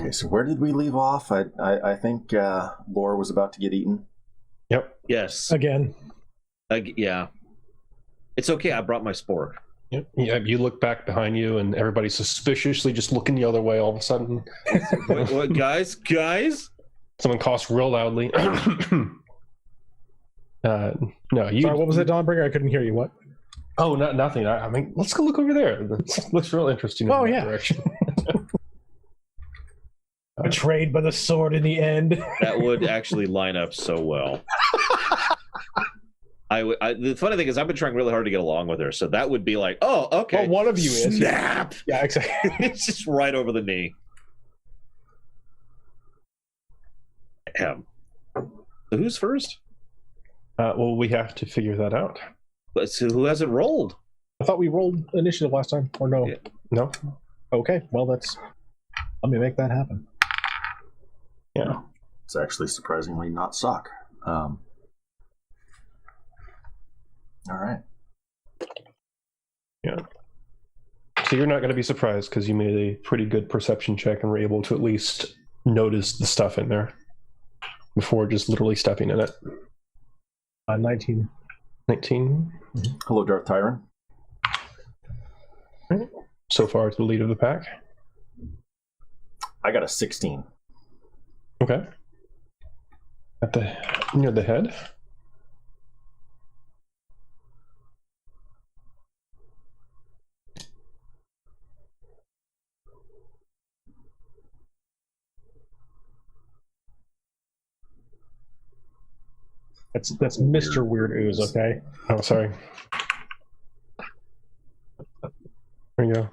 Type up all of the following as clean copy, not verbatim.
Okay, so where did we leave off? I think Laura was about to get eaten. Yep. Yes. Again. Yeah. It's okay. I brought my spork. Yep. Yeah. You look back behind you, and everybody's suspiciously just looking the other way. All of a sudden, what, guys? Someone coughs real loudly. No, you. Sorry, what was it, Dawnbringer? I couldn't hear you. What? Oh, nothing. I mean, let's go look over there. It looks real interesting. Oh, in that yeah. Direction. Betrayed by the sword in the end. That would actually line up so well. The funny thing is, I've been trying really hard to get along with her, so that would be like, oh, okay. Well, one of you is. Snap! Yeah, exactly. It's just right over the knee. So who's first? Well, we have to figure that out. So who hasn't rolled? I thought we rolled initiative last time, or no? Yeah. No. Okay, well, let me make that happen. Yeah. It's actually surprisingly not suck. All right. Yeah. So you're not going to be surprised because you made a pretty good perception check and were able to at least notice the stuff in there before just literally stepping in it. 19. 19. Mm-hmm. Hello, Darth Tyron. Right. So far, it's the lead of the pack. I got a 16. Okay. Near the head. That's Mr. Weirdooze, okay? Oh, sorry. There you go.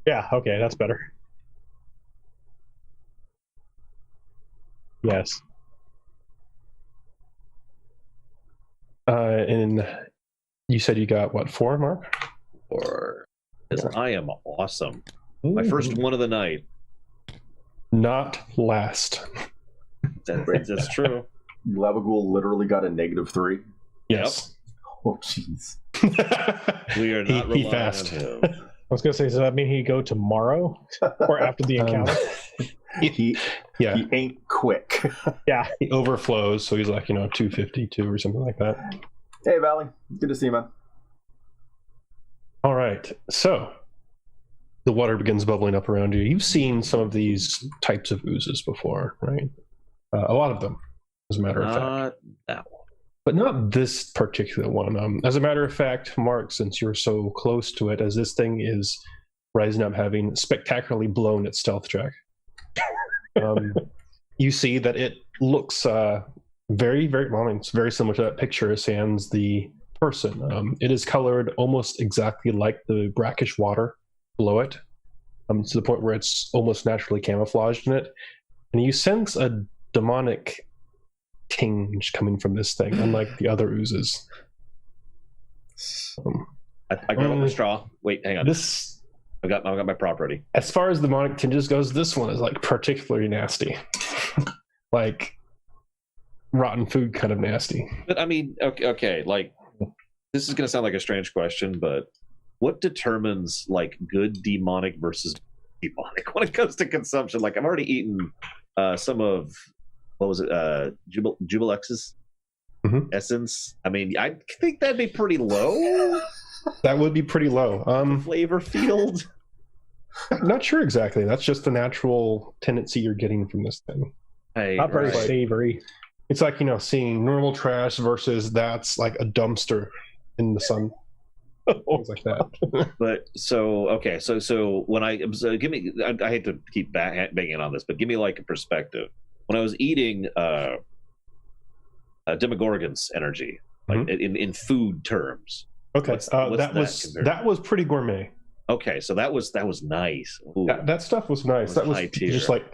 Yeah, okay, that's better. Yes. And you said you got, what, 4, Mark? 4. I am awesome. My first one of the night. Not last. That's true. Lavagool literally got a -3. Yes. Oh, jeez. We are not he relying fast. on him. I was going to say, does that mean he go tomorrow? Or after the encounter? He ain't quick. Yeah. He overflows, so he's like, 252 or something like that. Hey, Valley. Good to see you, man. All right. So the water begins bubbling up around you. You've seen some of these types of oozes before, right? A lot of them, as a matter of fact. Not that one. But not this particular one. As a matter of fact, Mark, since you're so close to it, as this thing is rising up, having spectacularly blown its stealth check, you see that it looks very, very, well, I mean, it's very similar to that picture, sans the person. It is colored almost exactly like the brackish water below it, to the point where it's almost naturally camouflaged in it. And you sense a demonic tinge coming from this thing, unlike the other oozes. I got my straw. Wait, hang on. I got my property. As far as demonic tinges goes, this one is like particularly nasty. Like rotten food kind of nasty. But I mean, okay, like this is gonna sound like a strange question, but what determines like good demonic versus demonic when it comes to consumption? Like I've already eaten some of what was it, Jubilex's essence. I mean, I think that'd be pretty low. That would be pretty low. Flavor field. Not sure exactly. That's just the natural tendency you're getting from this thing. Hey, Not very right. savory. It's like, seeing normal trash versus that's like a dumpster in the sun. Things like that. But so okay, so when I give me, I hate to keep banging on this, but give me like a perspective. When I was eating Demogorgon's energy, like in food terms. Okay, what's that was pretty gourmet. Okay, so that was nice. That stuff was nice. That was high tier. just like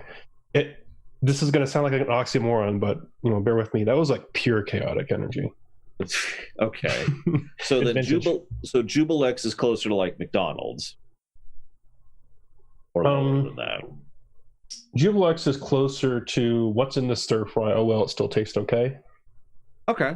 it. This is going to sound like an oxymoron, but bear with me. That was like pure chaotic energy. Okay, so then Jubilex is closer to like McDonald's, or lower than that. Jubilex is closer to what's in the stir fry. Oh well, it still tastes okay. Okay,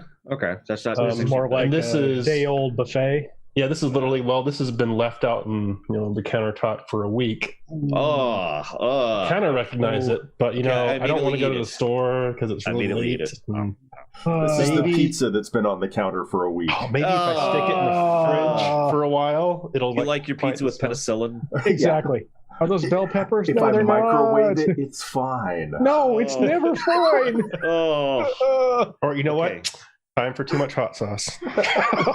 that's not. This is more like this a is day-old buffet. Yeah, this is literally, this has been left out in the countertop for a week. Kind of recognize it, but I don't want to go to the store because it's really late. This is the pizza that's been on the counter for a week. Maybe if I stick it in the fridge for a while, it'll You like your pizza with penicillin? Exactly. Are those bell peppers? If No, I they're microwave not. it's fine. No, it's never fine. Or you know what? Time for too much hot sauce.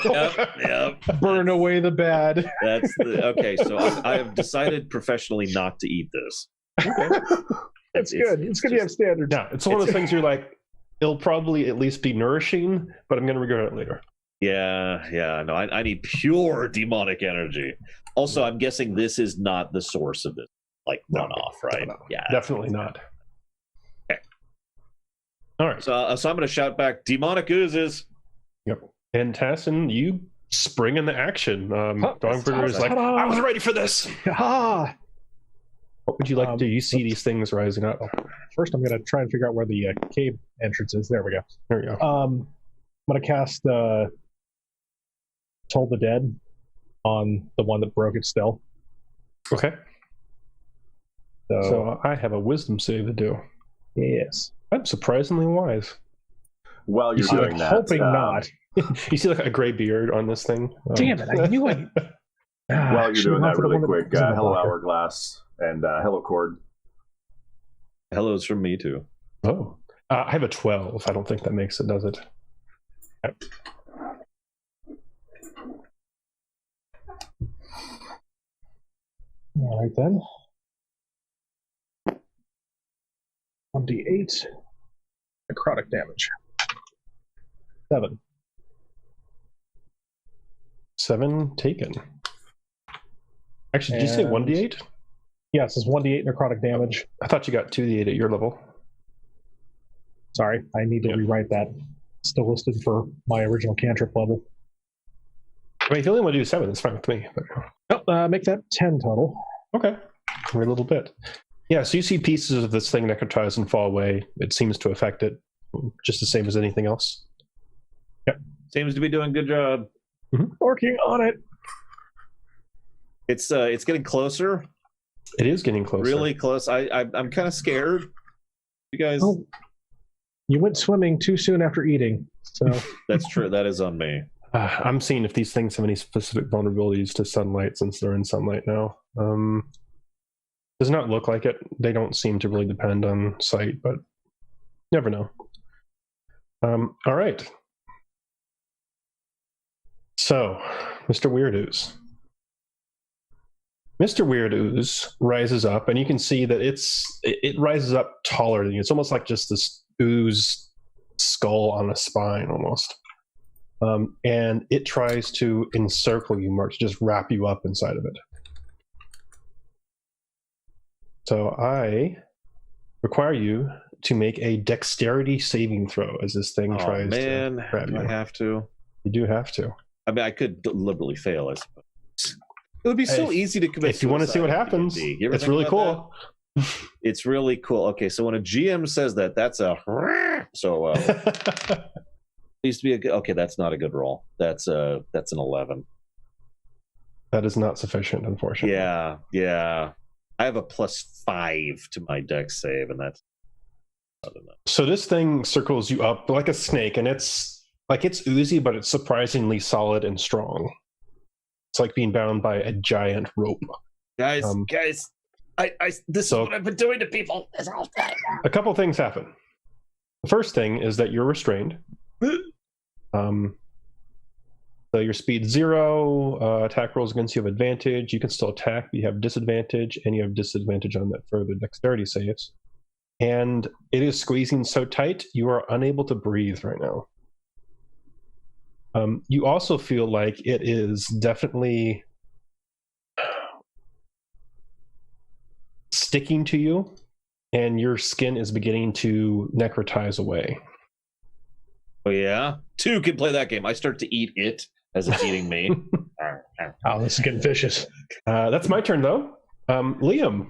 Yep. Burn away the bad. Okay. So I have decided professionally not to eat this. Okay. That's good. It's going to have standards. Yeah, it's one of those things you're like, it'll probably at least be nourishing, but I'm going to regret it later. Yeah. No, I need pure demonic energy. Also, I'm guessing this is not the source of this, like runoff, right? No. Yeah, Definitely not. Okay. All right. So I'm going to shout back, demonic oozes. Yep. And Tassin, you spring into action. Dogburger is like, I was ready for this. Ah. What would you like to do? You see these things rising up. First, I'm going to try and figure out where the cave entrance is. There we go. There we go. I'm going to cast Toll the Dead on the one that broke it still. Okay. So So I have a wisdom save to do. yes. I'm surprisingly wise. While you're see, doing that, Hoping not. You see like a gray beard on this thing? Damn it! I knew it. while you're doing that really quick, hello Hour. Hourglass and hello Cord. Hello's from me too. Oh. I have a 12. I don't think that makes it, does it? All right then. 1d8 necrotic damage. 7. 7 taken. Actually, did you say 1d8? Yes, it's 1d8 necrotic damage. I thought you got 2d8 at your level. Sorry, I need to rewrite that. Still listed for my original cantrip level. I mean, if you only want to do 7, that's fine with me. But... Make that 10 total. Okay. For a little bit. Yeah, so you see pieces of this thing necrotize and fall away. It seems to affect it just the same as anything else. Yep. Seems to be doing a good job. Mm-hmm. Working on it. It's getting closer. It is getting closer. Really close. I'm kind of scared. You guys. Oh, you went swimming too soon after eating. So That's true. That is on me. I'm seeing if these things have any specific vulnerabilities to sunlight since they're in sunlight now. Does not look like it. They don't seem to really depend on sight, but never know. All right. So, Mr. Weirdooze. Mr. Weirdooze rises up, and you can see that it rises up taller than you. It's almost like just this ooze skull on a spine, almost. And it tries to encircle you, Mark, to just wrap you up inside of it. So I require you to make a dexterity saving throw as this thing tries to grab you. I have to. You do have to. I mean, I could deliberately fail, I suppose. It would be so easy to commit If you want to see what happens, it's really cool. It's really cool. Okay, so when a GM says that, that's a... So, needs to be a good... Okay, that's not a good roll. That's an 11. That is not sufficient, unfortunately. Yeah. I have a +5 to my dex save, and that's not enough. So this thing circles you up like a snake, and it's oozy, but it's surprisingly solid and strong. It's like being bound by a giant rope. Guys, this is what I've been doing to people this whole time. A couple things happen. The first thing is that you're restrained. So your speed 0, attack rolls against you have advantage. You can still attack, but you have disadvantage, and you have disadvantage on that further dexterity saves. And it is squeezing so tight, you are unable to breathe right now. You also feel like it is definitely sticking to you, and your skin is beginning to necrotize away. Oh, yeah? 2 can play that game. I start to eat it as it's eating me. Oh, this is getting vicious. That's my turn, though. Liam,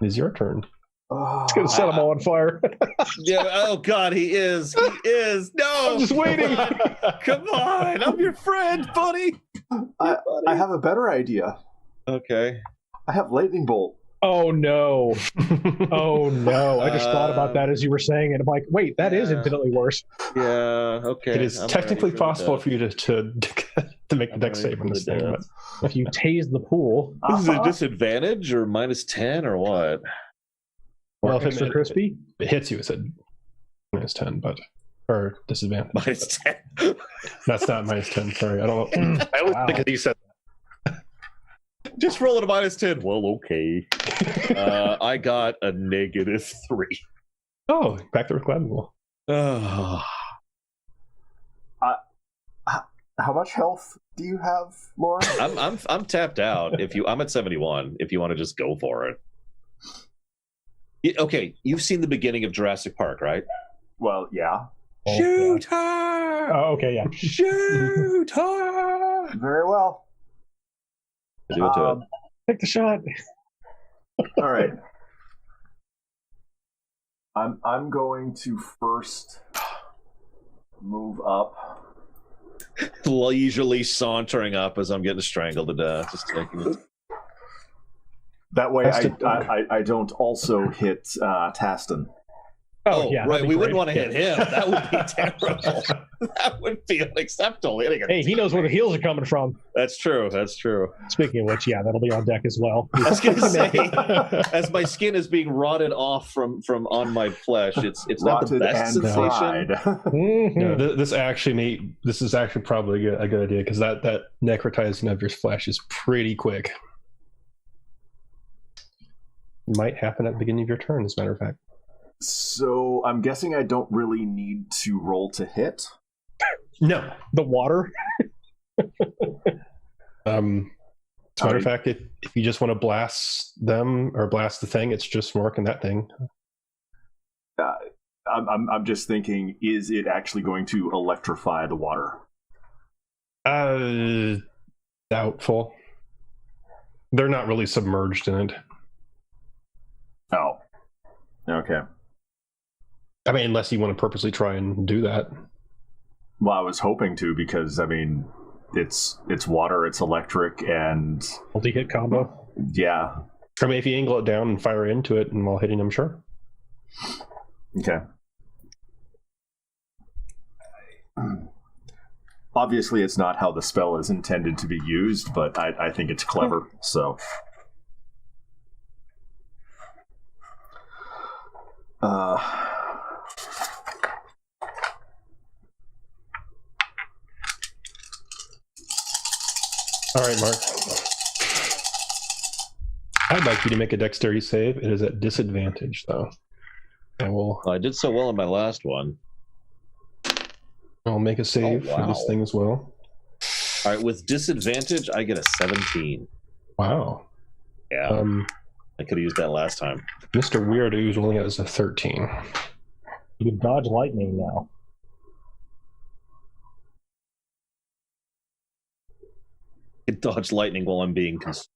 it is your turn. It's going to set them all on fire. Yeah. Oh, God, he is. No. I'm just waiting. Come on, I'm your friend, buddy. I have a better idea. Okay. I have lightning bolt. Oh no! Oh no! I just thought about that as you were saying it. I'm like, wait, that is infinitely worse. Yeah. Okay. It is technically possible for you to make the dex save on this thing, but if you tase the pool, this is a disadvantage or -10 or what? well, if extra crispy. it hits you, it's at -10, but or disadvantage. -10. That's not -10. Sorry, I don't know. I always think that you said. Just roll it a -10. Well, okay. I got a -3. Oh, back to reclaimable. How much health do you have, Laura? I'm tapped out. I'm at 71. If you want to just go for it. Okay, you've seen the beginning of Jurassic Park, right? Well, yeah. Shoot her! Oh, okay, yeah. Shoot her! Very well. Do it to it. Take the shot. All right. I'm going to first move up. Leisurely sauntering up as I'm getting strangled to death. Just taking it. That way I don't also hit Taston. Oh, yeah, right. We great. wouldn't want to hit him. That would be terrible. That would be unacceptable. Hey, he knows where the heels are coming from. That's true. That's true. Speaking of which, yeah, that'll be on deck as well. I was gonna say, as my skin is being rotted off from on my flesh, it's not the best sensation. No, this is actually probably a good idea because that necrotizing of your flesh is pretty quick. Might happen at the beginning of your turn, as a matter of fact. So I'm guessing I don't really need to roll to hit. No, the water. As a matter of fact, if you just want to blast them or blast the thing, it's just marking that thing. I'm just thinking, is it actually going to electrify the water? Doubtful. They're not really submerged in it. Oh, okay. I mean, unless you want to purposely try and do that. Well, I was hoping to because, I mean, it's water, it's electric, and... Multi-hit combo. Yeah. I mean, if you angle it down and fire into it and while hitting them, sure. Okay. Obviously, it's not how the spell is intended to be used, but I think it's clever, so... All right, Mark. I'd like you to make a dexterity save. It is at disadvantage, though. I did so well in my last one. I'll make a save wow. for this thing as well. All right, with disadvantage, I get a 17. Wow. Yeah. I could have used that last time. Mr. Weirdooze only has a 13. You can dodge lightning now. It dodge lightning while I'm being consumed.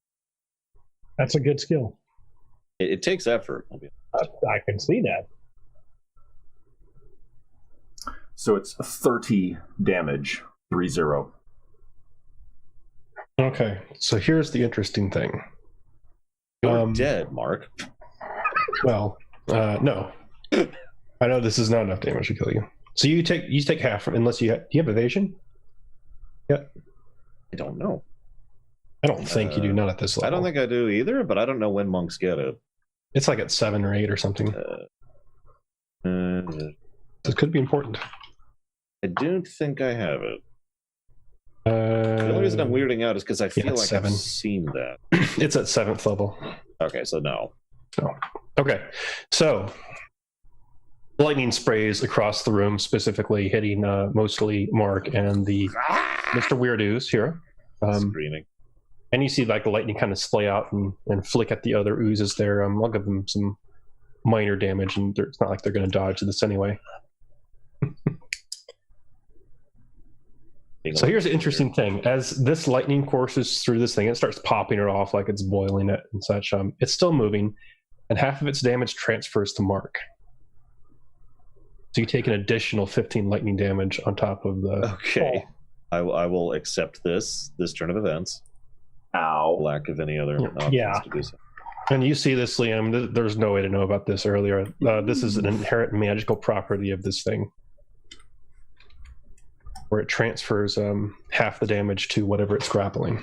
That's a good skill. It takes effort. I can see that. So it's 30 damage, 3-0. Okay, so here's the interesting thing. You're dead, Mark. Well, no. I know this is not enough damage to kill you. So you take half, unless do you have evasion? Yeah. I don't know. I don't think you do, not at this level. I don't think I do either, but I don't know when monks get it. It's like at 7 or 8 or something. This could be important. I don't think I have it. The only reason I'm weirding out is because I feel like 7. I've seen that. It's at 7th level. Okay, so no. Oh. Okay, so lightning sprays across the room, specifically hitting mostly Mark and the Mr. Weirdooze here. Screaming. And you see like the lightning kind of splay out and flick at the other oozes there. I'll give them some minor damage, and it's not like they're going to dodge this anyway. So here's the interesting thing. As this lightning courses through this thing, it starts popping it off like it's boiling it and such. It's still moving, and half of its damage transfers to Mark. So you take an additional 15 lightning damage on top of the... Okay. I will accept this turn of events. Ow. Lack of any other options Yeah. to do so. And you see this, Liam. There's no way to know about this earlier. This is an inherent magical property of this thing, where it transfers half the damage to whatever it's grappling.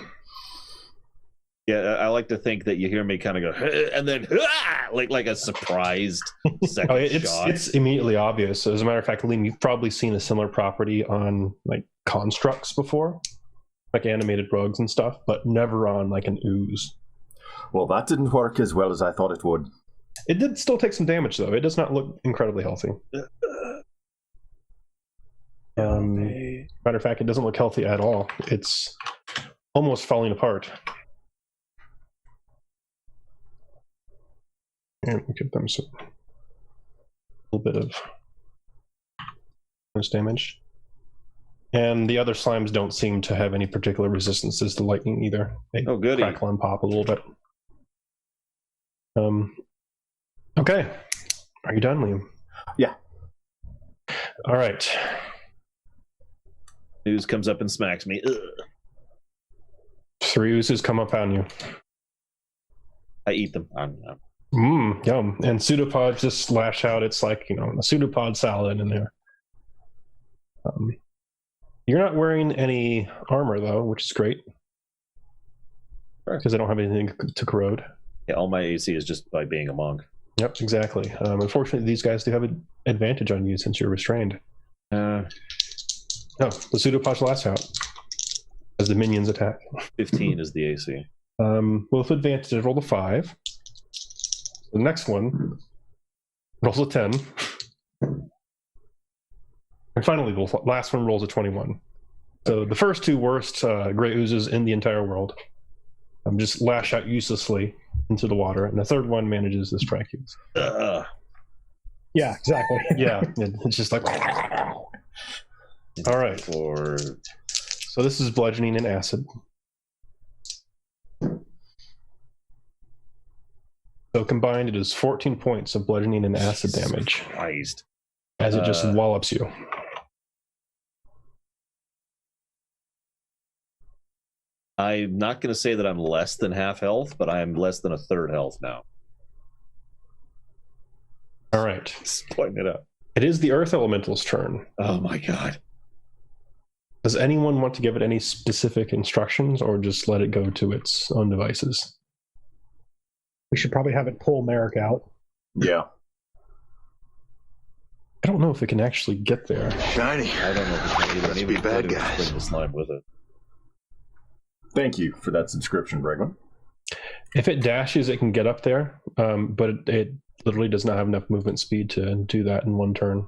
Yeah, I like to think that you hear me kind of go, and then like a surprised second shot. It's immediately obvious. As a matter of fact, Liam, you've probably seen a similar property on like constructs before, like animated rugs and stuff, but never on like an ooze. Well, that didn't work as well as I thought it would. It did still take some damage, though. It does not look incredibly healthy. Matter of fact, it doesn't look healthy at all. It's almost falling apart. And we give them some little bit of bonus damage. And the other slimes don't seem to have any particular resistances to lightning either. They goody. crackle and pop a little bit. Okay. Are you done, Liam? Yeah. All right. News comes up and smacks me. Ugh. 3 oozes come up on you. I eat them. Yum. And pseudopods just lash out. It's like, a pseudopod salad in there. You're not wearing any armor, though, which is great. Because I don't have anything to corrode. Yeah, all my AC is just by being a monk. Yep, exactly. Unfortunately, these guys do have an advantage on you since you're restrained. No, the pseudopods lash out as the minions attack. 15 is the AC. With advantage, roll a 5. The next one rolls a 10. And finally, the last one rolls a 21. So the first 2 worst gray oozes in the entire world just lash out uselessly into the water, and the third one manages to strike you. Yeah, exactly. Yeah, it's just like... All right. So this is bludgeoning and acid. So combined, it is 14 points of bludgeoning and acid damage. Christ. As it just wallops you. I'm not going to say that I'm less than half health, but I am less than a third health now. All right. Just pointing it out. It is the Earth Elemental's turn. Oh my god. Does anyone want to give it any specific instructions, or just let it go to its own devices? We should probably have it pull Merrick out. Yeah. I don't know if it can actually get there. Shiny. I don't know if it can either. Must be bad guys. Bring the slime with it. Thank you for that subscription, Bregman. If it dashes, it can get up there, but it literally does not have enough movement speed to do that in one turn.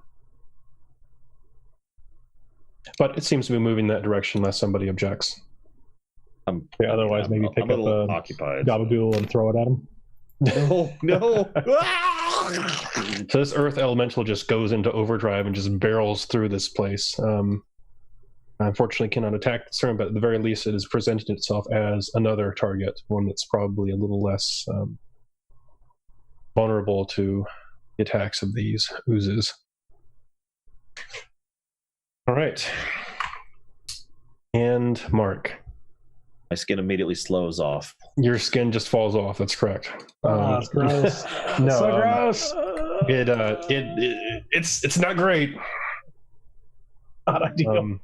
But it seems to be moving that direction unless somebody objects. Otherwise, maybe pick I'm up a occupied. gabagool and throw it at him. No. So this Earth Elemental just goes into overdrive and just barrels through this place. Unfortunately cannot attack this turn, but at the very least it has presented itself as another target, one that's probably a little less vulnerable to the attacks of these oozes. All right. And Mark. My skin immediately slows off. Your skin just falls off, that's correct. That's gross. No, So gross. It's not great. Not ideal.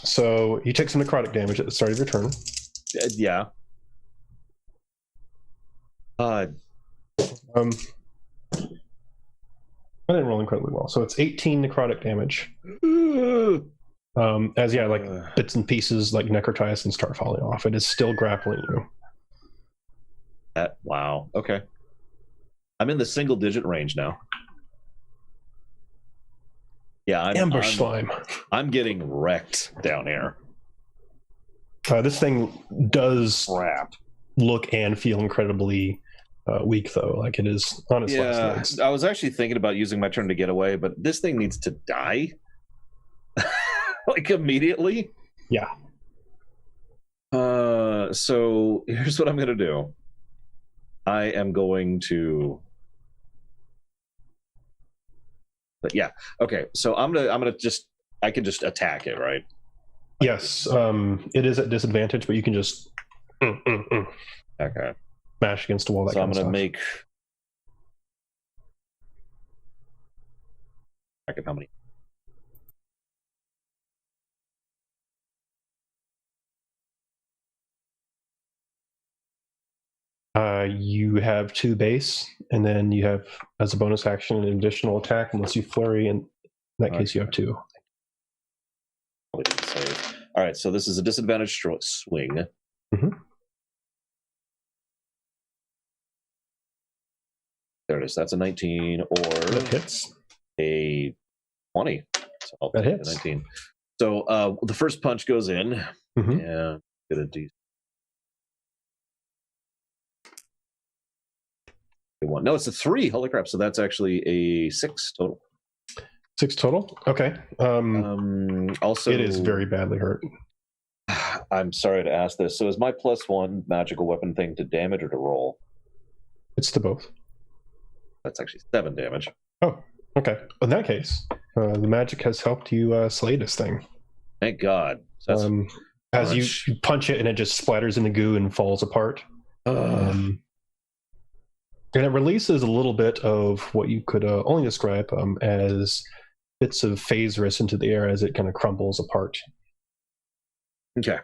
So you take some necrotic damage at the start of your turn. Yeah. I didn't roll incredibly well. So it's 18 necrotic damage. Bits and pieces like necrotize and start falling off. It is still grappling you. Wow. Okay. I'm in the single digit range now. Yeah, Ambush slime. I'm getting wrecked down here. This thing does look and feel incredibly weak, though. Like it is on its last legs. I was actually thinking about using my turn to get away, but this thing needs to die. Like immediately. Yeah. So here's what I'm going to do. I am going to But yeah, okay. So I'm gonna just I can just attack it, right? Yes, it is at disadvantage, but you can just Okay. smash against a wall. That So I'm kind of gonna stuff. make. I can how many? You have 2 base, and then you have, as a bonus action, an additional attack unless you flurry, and in that case, you have 2. Probably didn't save. All right, so this is a disadvantage swing. Mhm. There it is. That's a 19 or That hits. a 20. So I'll That take hits. the 19. So the first punch goes in, Mhm. and get a D. One. No, it's a 3. Holy crap! So that's actually a 6 total. 6 total. Okay. Also, it is very badly hurt. I'm sorry to ask this. So is my +1 magical weapon thing to damage or to roll? It's to both. That's actually 7 damage. Oh, okay. In that case, the magic has helped you slay this thing. Thank God. So that's as you punch it and it just splatters in the goo and falls apart. And it releases a little bit of what you could only describe as bits of phase risk into the air as it kind of crumbles apart. okay.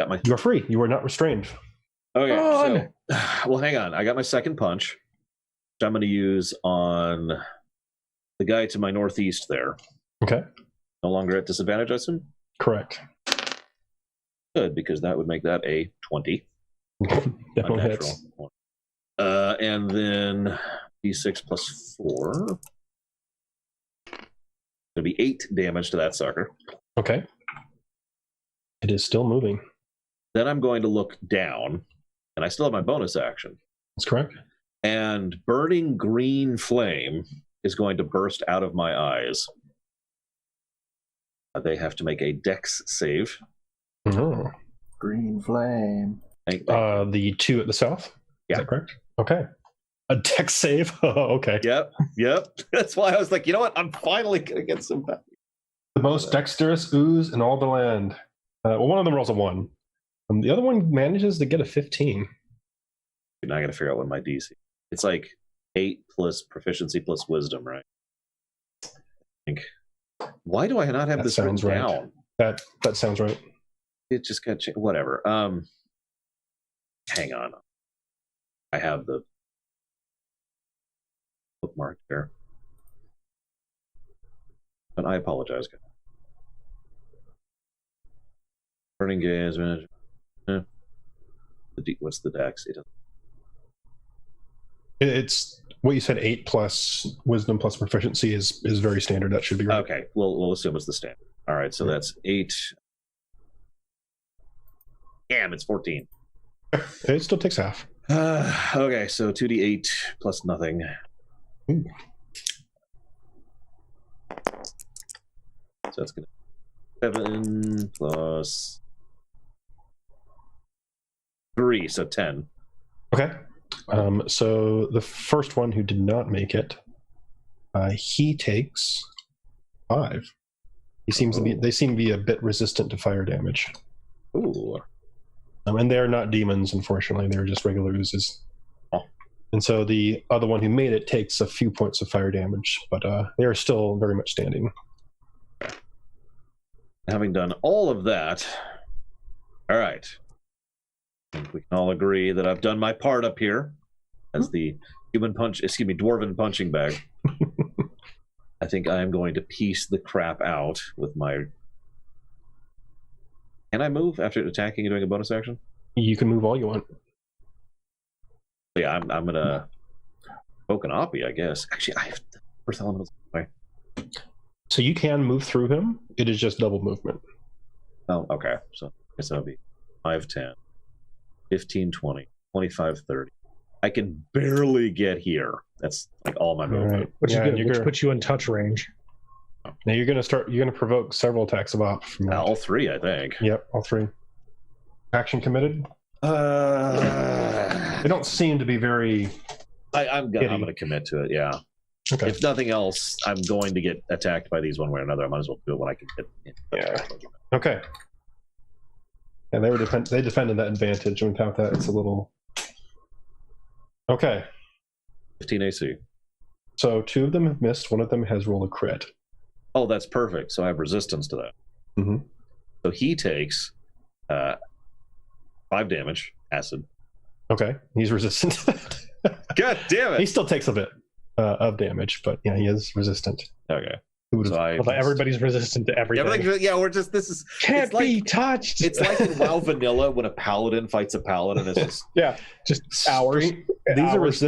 Got my. You are free. You are not restrained. Okay. So, well, hang on. I got my second punch, which I'm going to use on the guy to my northeast there. Okay. No longer at disadvantage, I assume? Correct. Good, because that would make that a 20. Definitely hits. And then d6 plus 4. It's going to be 8 damage to that sucker. Okay. It is still moving. Then I'm going to look down, and I still have my bonus action. That's correct. And burning green flame is going to burst out of my eyes. They have to make a dex save. Oh. Green flame. The 2 at the south? Yeah. Is that correct? Okay. A dex save? Okay. Yep. That's why I was like, you know what? I'm finally going to get some back. The most dexterous ooze in all the land. Well, one of them rolls a 1. The other one manages to get a 15. Now I got to figure out what my DC. It's like 8 plus proficiency plus wisdom, right? I think. Why do I not have this written down? That sounds right. It just got changed. Whatever. Hang on. I have the bookmark there. But I apologize, guys. Burning gaze. What's the dex? It's what you said. 8 plus wisdom plus proficiency is very standard. That should be right. Okay, we'll assume it's the standard. All right, so that's 8. Damn, it's 14. It still takes half. Okay, so 2d8 plus nothing. Ooh. So that's gonna 7 plus 3, so 10. Okay. So the first one who did not make it, he takes 5. They seem to be a bit resistant to fire damage. Ooh. And they're not demons, unfortunately. They're just regular oozes. Oh. And so the other one who made it takes a few points of fire damage, but they are still very much standing. Having done all of that, all right. I think we can all agree that I've done my part up here as the dwarven punching bag. I think I am going to piece the crap out with my... Can I move after attacking and doing a bonus action? You can move all you want. Yeah, I'm going to poke an oppie, I guess. Actually, I have the first element. So you can move through him. It is just double movement. Oh, okay. So I guess that'll be 5, 10, 15, 20, 25, 30. I can barely get here. That's like all my movement. Right. Which is good, which puts you in touch range. Now you're going to provoke several attacks of op from that. All 3, I think. Yep, all 3. Action committed? They don't seem to be very... I'm going to commit to it, yeah. Okay. If nothing else, I'm going to get attacked by these one way or another. I might as well do it when I can get in. Yeah. Okay. And they defended that advantage, and without that, it's a little. Okay. 15 AC. So 2 of them have missed. 1 of them has rolled a crit. Oh, that's perfect. So I have resistance to that. Mm-hmm. So he takes 5 damage, acid. Okay, he's resistant to that. God damn it! He still takes a bit of damage, but yeah, he is resistant. Okay. Who would've- Although everybody's resistant to everything. Yeah, we're just. This is Can't be touched. It's like in WoW Vanilla when a paladin fights a paladin. It's just Yeah, just hours. These are Hours.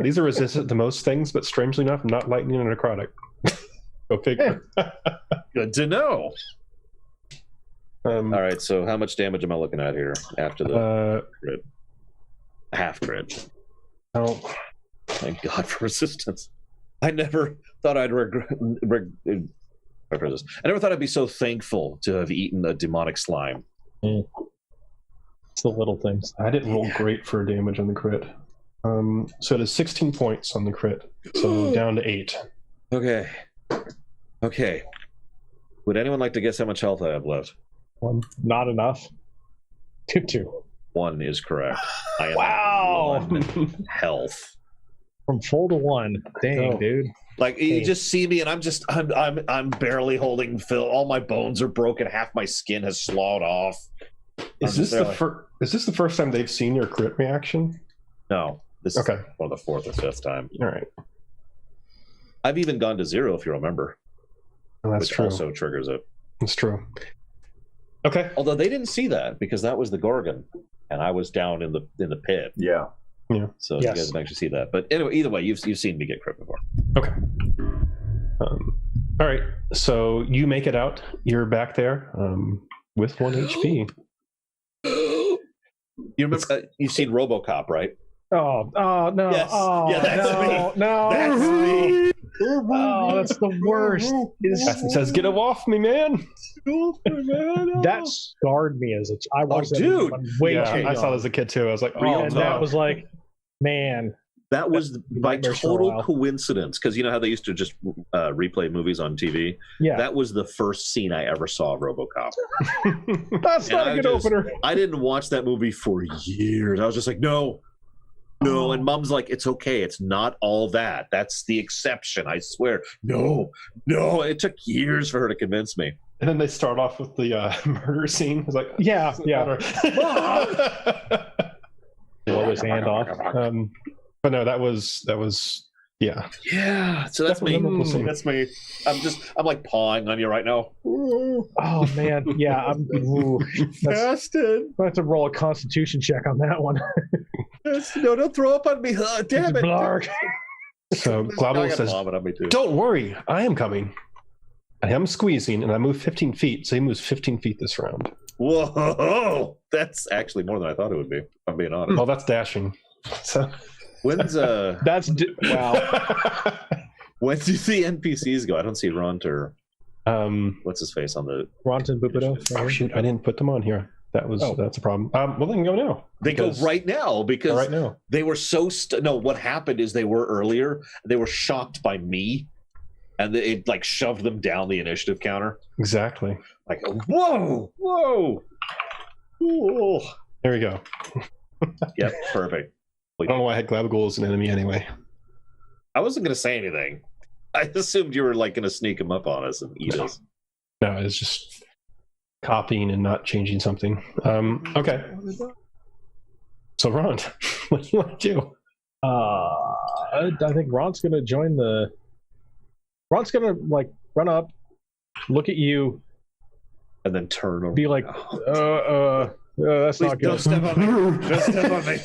these are resistant to most things, but strangely enough, not lightning and necrotic. Go figure. good to know. All All right, so how much damage am I looking at here after the crit? Half crit. Oh, Thank God for resistance. I never thought I'd I never thought I'd be so thankful to have eaten a demonic slime. It's the little things. I didn't roll great for damage on the crit. So it is 16 points on the crit, so down to 8. Okay. Would anyone like to guess how much health I have left? 1, not enough. 2. 1 is correct. I am Wow. 1 health. From full to 1. Dang, Go. dude. Like you just see me, and I'm barely holding Phil. All my bones are broken. Half my skin has sloughed off. Is this the first time they've seen your crit reaction? No, this Okay. is one of the 4th or 5th time. All right. I've even gone to 0 if you remember, Well, that's which true. also triggers it. That's true. Okay. Although they didn't see that because that was the Gorgon, and I was down in the pit. Yeah. So Yes. you guys didn't actually see that. But anyway, either way, you've seen me get crit before. Okay. All right. So you make it out. You're back there with 1 HP. You remember you've seen RoboCop, right? Oh, no. Yes. Oh, Yeah, that's no, me. no. That's me. Oh, that's the worst. It says, "Get off me, man!" That scarred me as I watched that dude. movie way Yeah, too I saw young. that as a kid too. I was like, Real "Oh And no!" that was like, man. That was by Nightmares for a total while. coincidence, because you know how they used to just replay movies on TV? Yeah, That was the first scene I ever saw of RoboCop. that's And not a I good just- opener. I didn't watch that movie for years. I was just like, no. And Mom's like, it's okay. It's not all that. That's the exception. I swear. No. It took years for her to convince me. And then they start off with the murder scene. It's like, Yeah. Blow his hand off. But no, that was yeah. Yeah. So that's me. Definitely memorable scene. That's me. I'm like pawing on you right now. Oh man, yeah. That's I have to roll a Constitution check on that one. No, don't throw up on me. Damn it. Blarg. So I Global got says, vomit on me too. "Don't worry, I am coming. I am squeezing, and I move 15 feet. So he moves 15 feet this round. Whoa. That's actually more than I thought it would be, if I'm being honest. Oh, that's dashing. So When's Wow. when do the NPCs go? I don't see Ront or what's his face on the. Ronton Bubido. oh shoot, I didn't put them on here. That's a problem. Well, they can go now. They go right now because right now. they were so no. What happened is they were earlier. They were shocked by me, and it like shoved them down the initiative counter. Exactly. Like whoa. Ooh. There we go. Yep, perfect. I don't know why I had Glabagul as an enemy anyway. I wasn't gonna say anything. I assumed you were like gonna sneak him up on us and eat us. No, it's just copying and not changing something. Okay. So Ron, what do you want to do? I think Ron's gonna join the. Ron's gonna like run up, look at you, And then turn over. be like, that's Please not don't good. step on me. Don't step on me.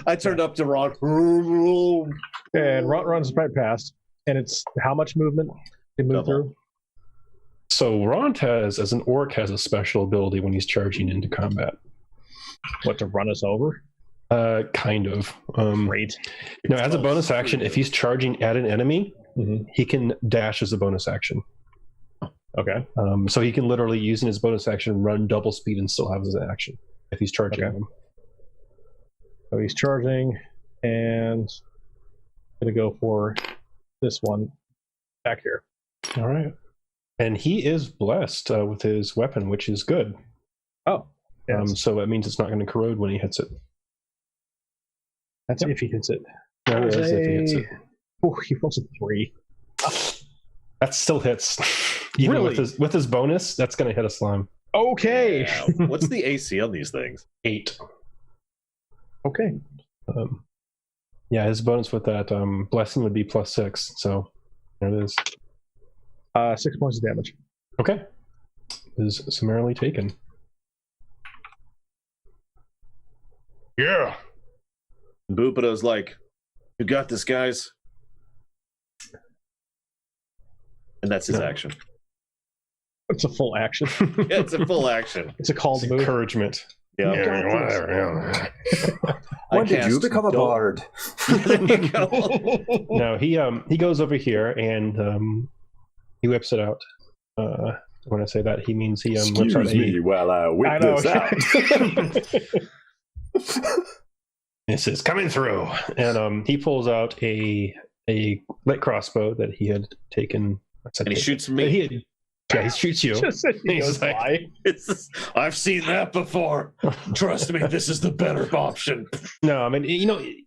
I turned up to Ron. And Ron runs right past. And it's how much movement to move Double. through? So Ron has, as an orc, has a special ability when he's charging into combat. What, to run us over? Kind of. Great. No, as a bonus action, if he's charging at an enemy, Mhm. he can dash as a bonus action. Okay. So he can literally, using his bonus action, run double speed and still have his action if he's charging Okay. them. So he's charging and gonna go for this one back here. All right. And he is blessed with his weapon, which is good. Oh, yes. So that means it's not going to corrode when he hits it. That's if he hits it. That is if he hits it. Oh, he rolls a 3. That still hits. Even Really? with his bonus, that's going to hit a slime. Okay. Yeah. What's the AC on these things? 8. Okay. Yeah, his bonus with that blessing would be +6. So there it is. 6 points of damage. Okay. Is summarily taken. Yeah. Bupado's like, "You got this, guys." And that's his action. It's a full action. Yeah, it's a full action. It's a called It's move. encouragement. Yeah. Whatever. When did you become a bard? There you go. No, he goes over here and he whips it out. When I say that, he means he whips out Excuse me while I whip this out. This is coming through, and he pulls out a light crossbow that he had taken. And he shoots me. He shoots you. He goes, why? I've seen that before. Trust me, this is the better option. No, I mean,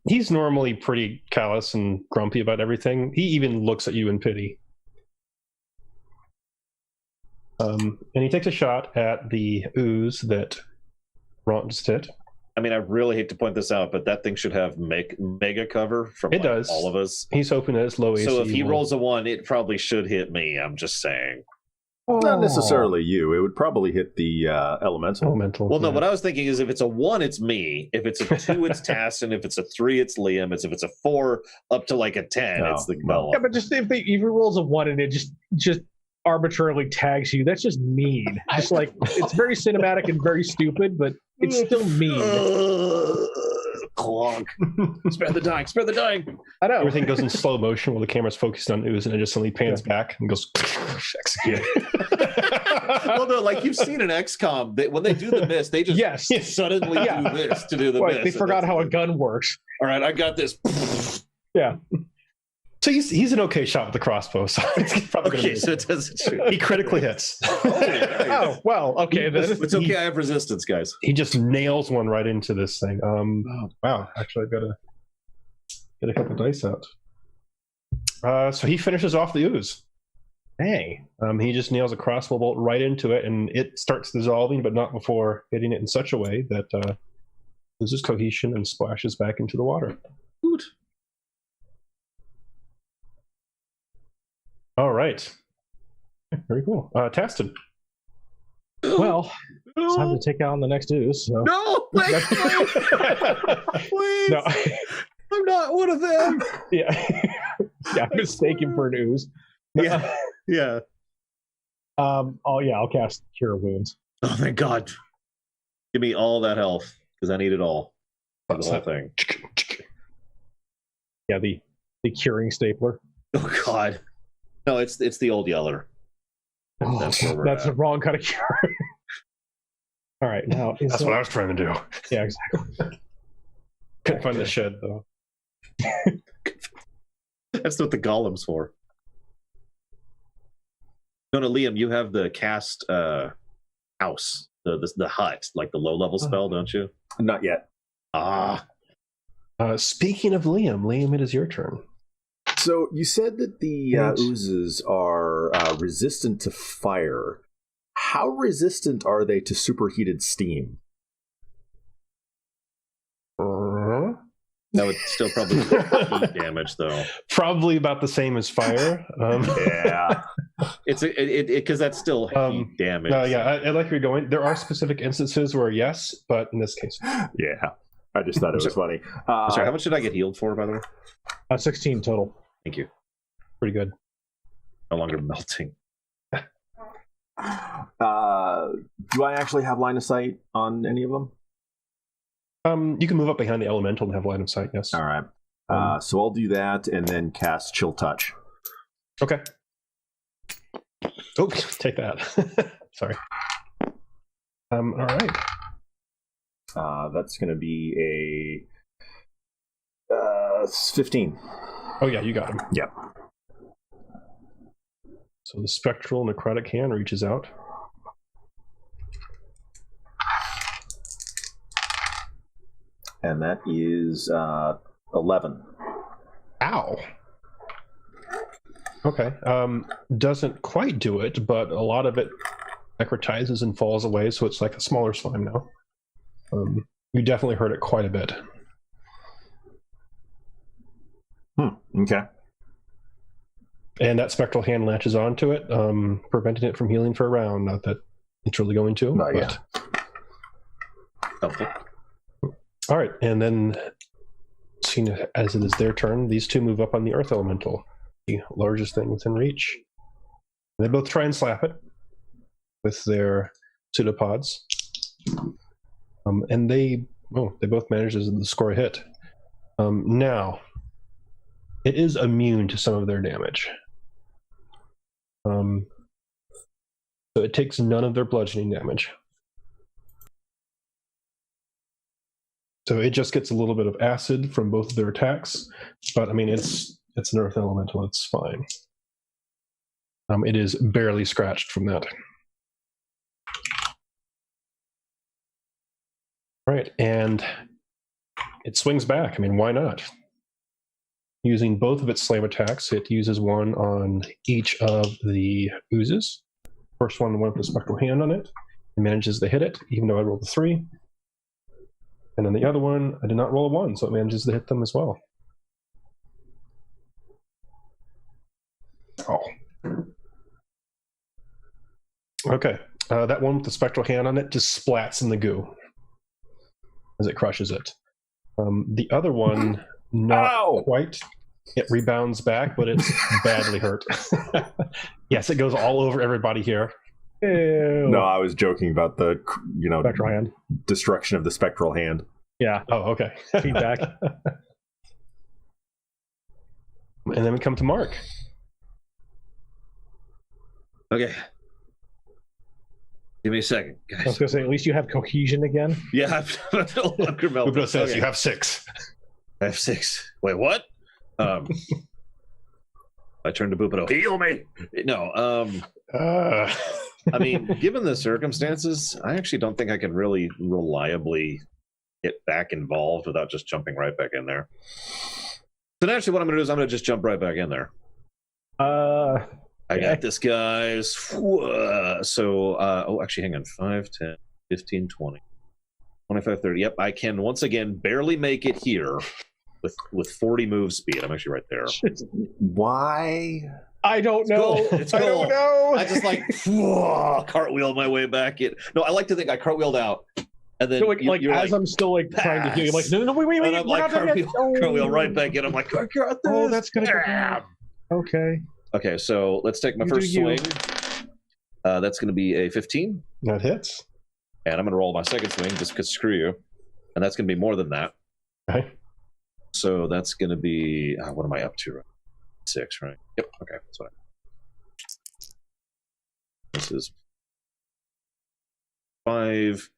he's normally pretty callous and grumpy about everything. He even looks at you in pity. And he takes a shot at the ooze that Ront just hit. I mean, I really hate to point this out, but that thing should have mega cover from It does. all of us. He's hoping that it's low AC. So if he rolls a 1, it probably should hit me. I'm just saying. Not necessarily you. It would probably hit the elemental. Well, no, what I was thinking is if it's a 1, it's me. If it's a 2, it's Tassin. If it's a 3, it's Liam. If it's a 4, up to like a 10, it's the Bella. Yeah, but just if he rolls a 1 and it just arbitrarily tags you, that's just mean. Just like, it's very cinematic and very stupid, but it's still mean. Clonk. Spare the dying. Spare the dying. I know. Everything goes in slow motion while the camera's focused on ooze, and it just suddenly pans back and goes execute. Well, no, like you've seen in XCOM, when they do the miss, they just suddenly do this to do the miss. They forgot how a gun works. All right, I got this. Yeah. So he's an okay shot with the crossbow. So it's probably okay, so it doesn't shoot. He critically hits. Oh, well, okay then. It's okay. I have resistance, guys. He just nails one right into this thing. Wow. Actually, I've got to get a couple dice out. So he finishes off the ooze. Dang. He just nails a crossbow bolt right into it, and it starts dissolving, but not before hitting it in such a way that loses cohesion and splashes back into the water. Good. All right. Very cool. Tastin. Well, it's time to take on the next ooze. So. No, please. No. I'm not one of them. Yeah. Yeah, I'm mistaken for an ooze. Yeah. Yeah. I'll cast Cure Wounds. Oh, thank God. Give me all that health, because I need it all. The whole thing. Yeah, the curing stapler. Oh, God. No, it's the old Yeller. That's the wrong kind of cure. All right, now that's what I was trying to do. Yeah, exactly. Couldn't find the shed though. That's what the golem's for. No, Liam, you have the cast house, the hut, like the low level spell, don't you? Not yet. Speaking of Liam, it is your turn. So you said that the oozes are resistant to fire. How resistant are they to superheated steam? That would still probably heat damage, though. Probably about the same as fire. Yeah, it's because that's still heat damage. Yeah, I like where you're going. There are specific instances where yes, but in this case, yeah. I just thought it was funny. Sorry, how much did I get healed for, by the way? 16 total. Thank you. Pretty good. No longer melting. Do I actually have line of sight on any of them? You can move up behind the elemental and have line of sight, yes. All right. So I'll do that and then cast Chill Touch. Okay. Oh, take that. Sorry. All right. That's going to be a 15. Oh, yeah, you got him. Yep. So the spectral necrotic hand reaches out. And that is 11. Ow. Okay. Doesn't quite do it, but a lot of it necrotizes and falls away, so it's like a smaller slime now. You definitely hurt it quite a bit. Okay. And that spectral hand latches onto it, preventing it from healing for a round. Not that it's really going to. Not yet. Helpful. All right, and then, seeing as it is their turn, these two move up on the Earth Elemental, the largest thing within reach. And they both try and slap it with their pseudopods. And they both manage to score a hit. Now, it is immune to some of their damage. So it takes none of their bludgeoning damage. So it just gets a little bit of acid from both of their attacks, but I mean it's an earth elemental, it's fine. It is barely scratched from that. All right, and it swings back. I mean, why not? Using both of its slam attacks, it uses one on each of the oozes. First one went with the spectral hand on it. It manages to hit it, even though I rolled a 3. And then the other one, I did not roll a 1, so it manages to hit them as well. Oh. Okay. That one with the spectral hand on it just splats in the goo as it crushes it. The other one, not quite. It rebounds back, but it's badly hurt. Yes, it goes all over everybody here. Ew. No, I was joking about the, Spectral hand. destruction of the spectral hand. Yeah. Oh, okay. Feedback. And then we come to Mark. Okay. Give me a second, guys. I was going to say, at least you have cohesion again. Yeah, Ubro says you have 6. I have 6. Wait, what? I turned to Bupido. Heal me! No, I mean, given the circumstances, I actually don't think I can really reliably get back involved without just jumping right back in there. So naturally, what I'm going to do is I'm going to just jump right back in there. I got this, guys. So, actually, hang on. 5, 10, 15, 20, 25, 30. Yep, I can once again barely make it here with 40 move speed. I'm actually right there. Why? I don't know. It's cool. I don't know. I just like cartwheel my way back in. No, I like to think I cartwheeled out. And then So you're as I'm still trying to heal, you're like, no, wait, and I'm like cartwheel right back in. I'm like, I got this. Oh, that's gonna go bad. Okay. Okay, so let's take my first swing. That's going to be a 15. That hits. And I'm going to roll my second swing just because screw you. And that's going to be more than that. Okay. So that's going to be, what am I up to? 6, right? Yep. Okay. That's what this is 5,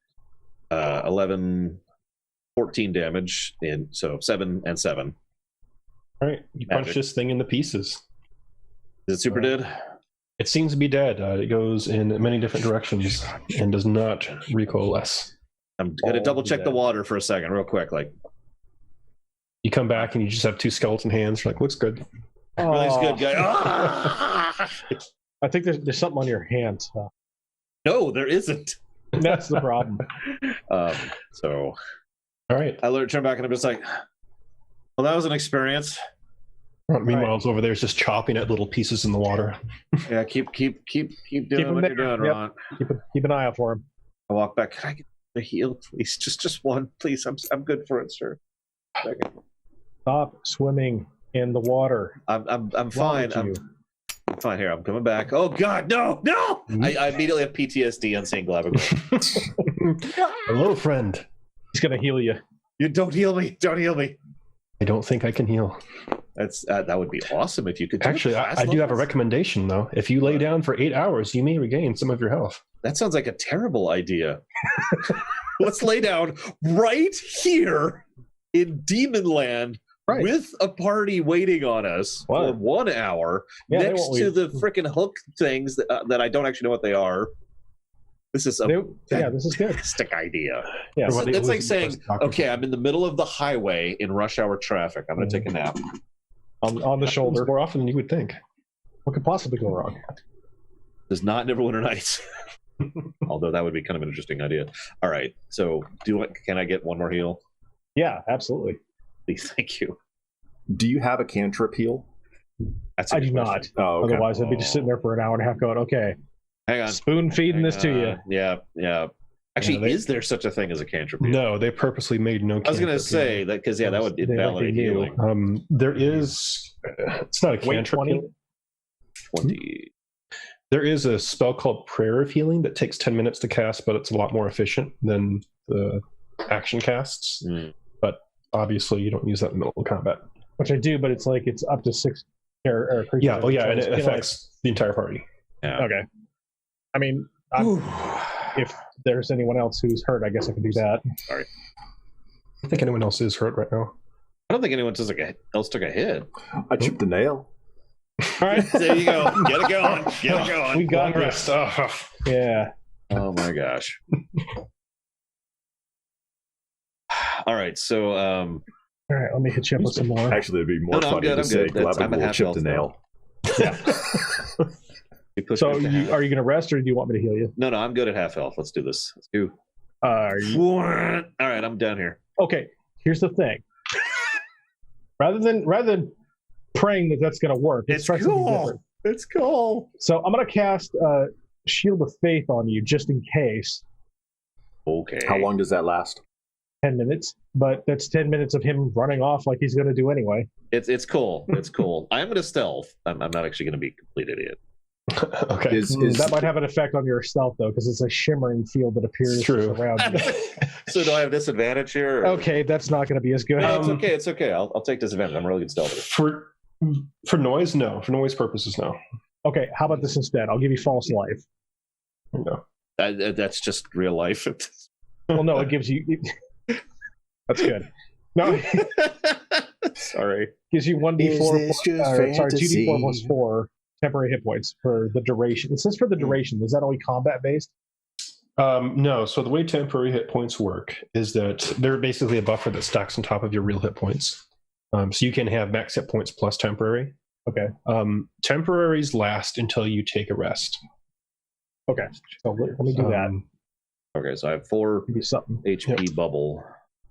11, 14 damage. So 7 and 7. All right. You punch this thing into pieces. Is it super dead? It seems to be dead. It goes in many different directions and does not recoalesce. I'm going to double check the water for a second, real quick. Like, you come back and you just have 2 skeleton hands. You're like, looks good. Everything's good, guy. I think there's something on your hands. No, there isn't. That's the problem. So, all right. I turn back and I'm just like, well, that was an experience. Meanwhile, it's over there, it's just chopping at little pieces in the water. Yeah, keep doing what you're doing, Ron. Keep an eye out for him. I walk back. Can I get the heal, please? Just one, please. I'm good for it, sir. Stop swimming in the water. I'm fine. I'm fine here. I'm coming back. Oh God, no! I immediately have PTSD on seeing Glavic. Hello, friend. He's gonna heal you. You don't heal me. Don't heal me. I don't think I can heal. That would be awesome if you could. Actually, I do have a recommendation though. If you lay down for 8 hours, you may regain some of your health. That sounds like a terrible idea. Let's lay down right here in Demon Land Right. with a party waiting on us for 1 hour next to the freaking hook things that I don't actually know what they are. This is this is good. fantastic idea. Yeah, so it's like saying, okay, I'm in the middle of the highway in rush hour traffic. I'm going to take a nap. On the shoulder. More often than you would think. What could possibly go wrong? Does not Neverwinter Nights. Although that would be kind of an interesting idea. All right, so can I get one more heal? Yeah, absolutely. Please, thank you. Do you have a cantrip heal? I do not. Oh, okay. Otherwise, I'd be just sitting there for an hour and a half going, okay, hang on, spoon feeding this to you. Yeah. Actually, is there such a thing as a cantrip heal? No, they purposely made no. I was going to say that because that would invalidate healing. There is. It's not a cantrip. 20. There is a spell called Prayer of Healing that takes 10 minutes to cast, but it's a lot more efficient than the action casts. But obviously, you don't use that in the middle of combat. Which I do, but it's like it's up to 6 creatures. Yeah, and it affects the entire party. Yeah. Okay. I mean, if there's anyone else who's hurt, I guess I can do that. Sorry. I think anyone else is hurt right now. I don't think anyone else took a hit. I chipped a nail. All right, there you go. Get it going. Get it going. We got this. Yeah. Oh my gosh. All right, so all right, let me hit you up with some more. Actually, it'd be more funny to say Glavicle chipped a nail. Yeah. So are you going to rest, or do you want me to heal you? No, I'm good at half health. Let's do this. Let's do. Are you? All right, I'm down here. Okay, here's the thing. Rather than praying that's going to work, it's cool. It's cool. So I'm going to cast Shield of Faith on you just in case. Okay. How long does that last? 10 minutes, but that's 10 minutes of him running off like he's going to do anyway. It's cool. It's cool. I'm going to stealth. I'm not actually going to be a complete idiot. Okay. That might have an effect on your stealth, though, because it's a shimmering field that appears around you. So do I have disadvantage here? Or? Okay, that's not going to be as good. No, it's okay. It's okay. I'll take disadvantage. I'm a really good stealther. For noise, no. For noise purposes, no. Okay, how about this instead? I'll give you false life. No. That's just real life. Well, no, it gives you... That's good. No. Sorry. Gives you 1d4... 2d4 plus 4 temporary hit points for the duration. It says for the duration. Is that only combat-based? No. So the way temporary hit points work is that they're basically a buffer that stacks on top of your real hit points. So you can have max hit points plus temporary. Okay. Temporaries last until you take a rest. Okay. So let me do that. Okay, so I have 4 HP bubble.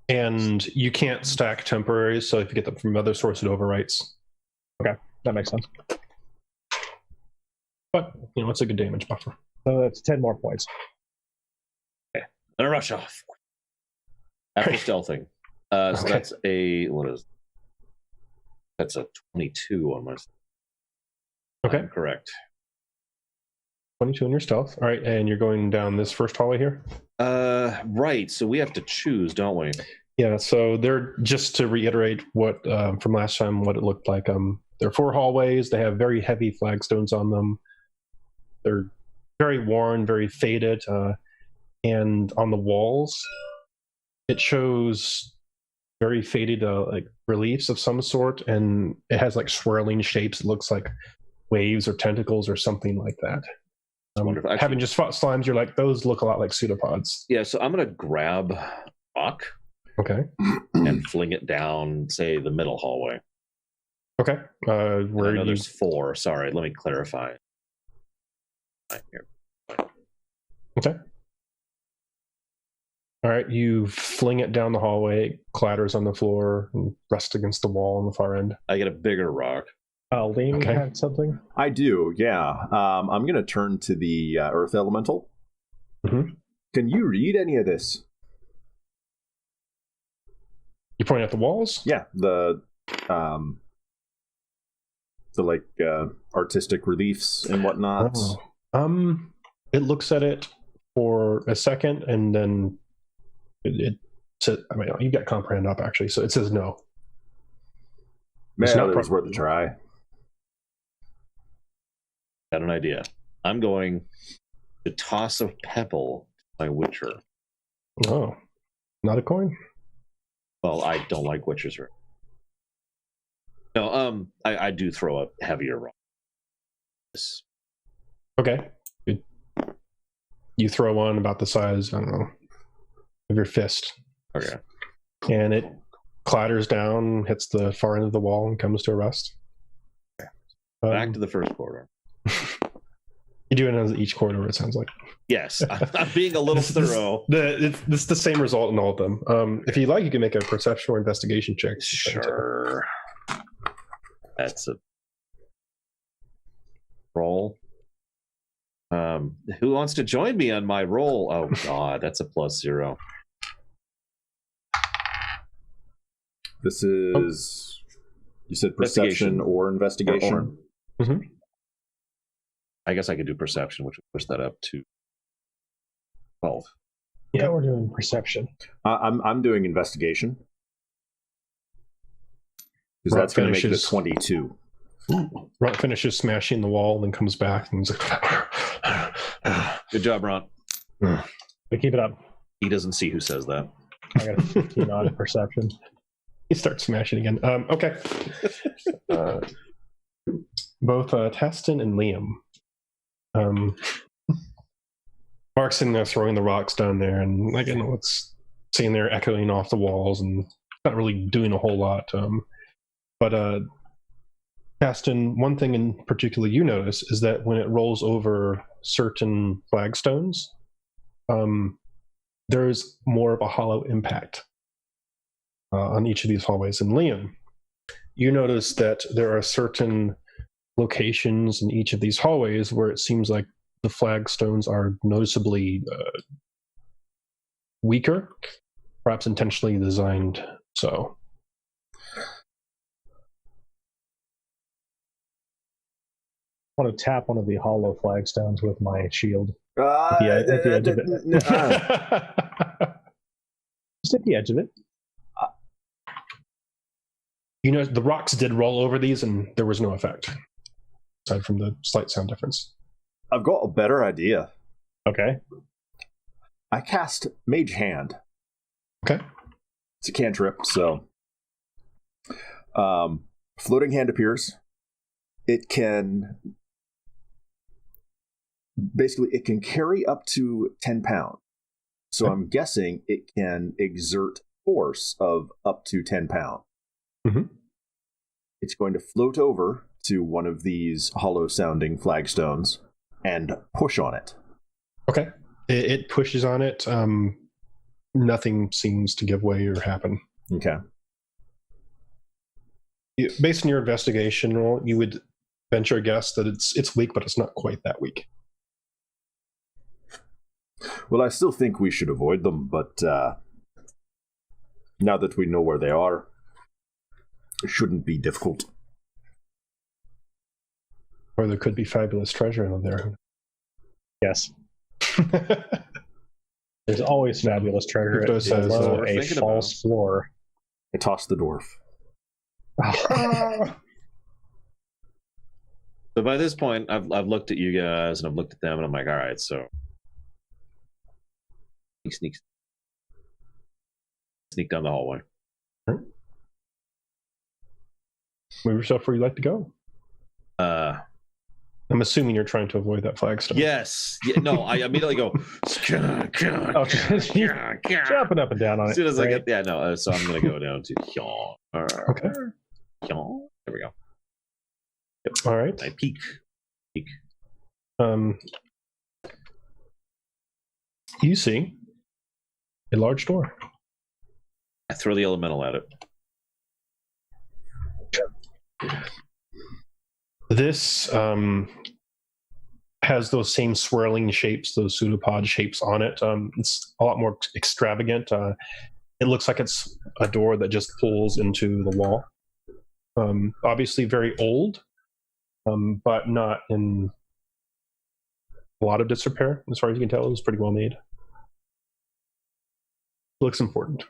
And you can't stack temporaries, so if you get them from another source, it overwrites. Okay, that makes sense. But, it's a good damage buffer. So that's 10 more points. Okay, and a rush off. After stealthing. So that's that's a 22 on my... Okay. I'm correct. 22 in your stealth. All right, and you're going down this first hallway here? Right, so we have to choose, don't we? Yeah, so they're, just to reiterate what from last time, what it looked like. There are 4 hallways. They have very heavy flagstones on them. They're very worn, very faded. And on the walls, it shows very faded like reliefs of some sort, and it has like swirling shapes. It looks like waves or tentacles or something like that. Wonderful. Actually, having just fought slimes, you're like, those look a lot like pseudopods. Yeah, so I'm going to grab rock. Okay. And fling it down, say, the middle hallway. Okay. Where there's 4. Sorry, let me clarify. Right here. Okay. All right, you fling it down the hallway, it clatters on the floor, and rests against the wall on the far end. I get a bigger rock. Liam had something? I do, yeah. I'm going to turn to the Earth Elemental. Mm-hmm. Can you read any of this? You point at the walls? Yeah, the artistic reliefs and whatnot. Oh. It looks at it for a second, and then it says, you got comprehend up actually, so it says no. Man, it was worth a try. Got an idea. I'm going to toss a pebble to my Witcher. Oh, not a coin? Well, I don't like Witchers. No, I do throw a heavier rock. Okay. Good. You throw one about the size, I don't know, of your fist. Okay. And it clatters down, hits the far end of the wall, and comes to a rest. Back to the first corridor. You do it as each corridor, it sounds like. Yes, I'm being a little thorough. It's the same result in all of them. If you like, you can make a perception or investigation check. Sure. That's a roll. Who wants to join me on my roll? Oh God, that's a +0. This is, you said perception or investigation? Mm-hmm. I guess I could do perception, which would push that up to 12. Yeah, we're doing perception. I'm doing investigation. Because that's going to make it a 22. Ron finishes smashing the wall, then comes back and he's like, Good job, Ron. But keep it up. He doesn't see who says that. I got a 15 on perception. he starts smashing again. Okay. Both Taston and Liam. Mark's sitting there throwing the rocks down there, and like, it's sitting there echoing off the walls and not really doing a whole lot. But Taston, one thing in particular you notice is that when it rolls over certain flagstones, there's more of a hollow impact on each of these hallways. And Liam, you notice that there are certain locations in each of these hallways where it seems like the flagstones are noticeably weaker, perhaps intentionally designed so. I want to tap one of the hollow flagstones with my shield. Just at the edge of it. You know, the rocks did roll over these and there was no effect, aside from the slight sound difference. I've got a better idea. Okay. I cast Mage Hand. Okay. It's a cantrip, so floating hand appears. It can carry up to 10 pounds. So I'm guessing it can exert force of up to 10 pounds. Mm-hmm. It's going to float over to one of these hollow sounding flagstones and push on it. Okay. It pushes on it. Nothing seems to give way or happen. Okay. Based on your investigation roll, you would venture a guess that it's weak, but it's not quite that weak. Well, I still think we should avoid them, but now that we know where they are, it shouldn't be difficult. Or there could be fabulous treasure in there. Yes. There's always fabulous treasure below a false floor. I tossed the dwarf. So by this point, I've looked at you guys and I've looked at them and I'm like, all right, so sneak down the hallway. Move yourself where you'd like to go. I'm assuming you're trying to avoid that flagstone. Yes. Yeah, no, I immediately go. Jumping up and down on it. As soon as I get, yeah, no. So I'm gonna go down to. Okay. There we go. Yep. All right. I peek. You see a large door. I throw the elemental at it. This has those same swirling shapes, those pseudopod shapes on it. It's a lot more extravagant. It looks like it's a door that just pulls into the wall. Obviously very old, but not in a lot of disrepair. As far as you can tell, it was pretty well made. Looks important.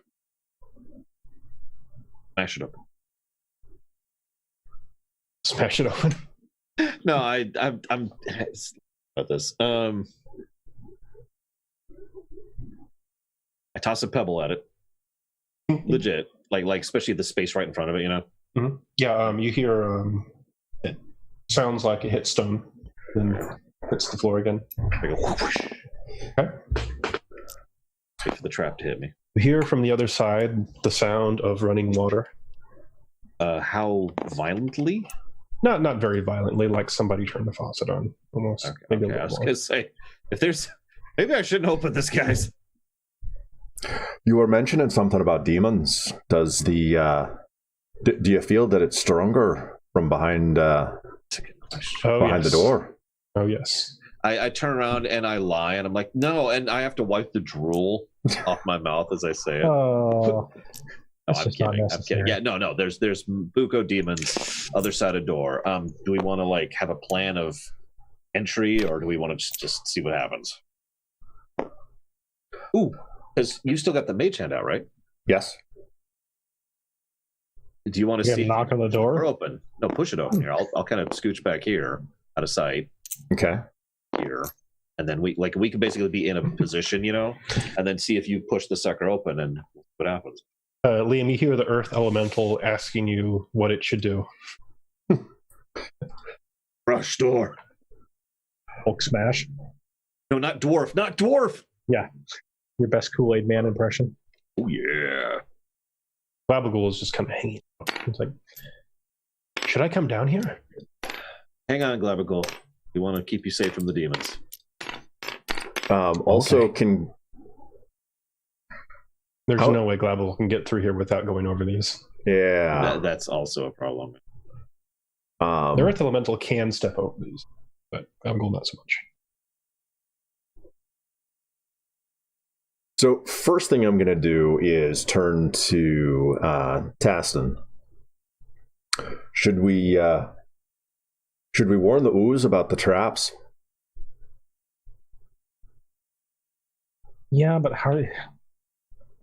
Smash it open. Smash it open. No, I'm about this. I toss a pebble at it. Legit, like especially the space right in front of it, you know. Mm-hmm. Yeah, you hear it sounds like it hits stone, then hits the floor again. I go whoosh. Okay. Wait for the trap to hit me. You hear from the other side the sound of running water. How violently? Not very violently, like somebody turned the faucet on, almost. Okay, Maybe a okay. I little was more. gonna say, if there's, maybe I shouldn't open this, guys. You were mentioning something about demons. Does the do you feel that it's stronger from behind behind the door? Oh yes. I turn around and I lie, and I'm like, no, and I have to wipe the drool off my mouth as I say it. Oh, No, that's I'm just not kidding. I'm necessary. kidding. Yeah, no. There's buko demons other side of door. Do we want to like have a plan of entry, or do we want to just see what happens? Ooh, because you still got the mage hand out, right? Yes. Do you want to You see? gotta knock on the Door door. open? No, push it open here. I'll kind of scooch back here, out of sight Okay. here, and then we can basically be in a position, and then see if you push the sucker open and what happens. Liam, you hear the earth elemental asking you what it should do. Rush door. Hulk smash. No, not dwarf. Not dwarf. Your best Kool-Aid man impression. Oh yeah. Babagul is just kind of hanging out. He's like, should I come down here? Hang on, Glabagool. We want to keep you safe from the demons. Also, Okay. There's How- no way Glabble can get through here without going over these. yeah. That's also a problem. The earth elemental can step over these, but Babagul not so much. So first thing I'm going to do is turn to Taston. Should we warn the ooze about the traps? Yeah, but how's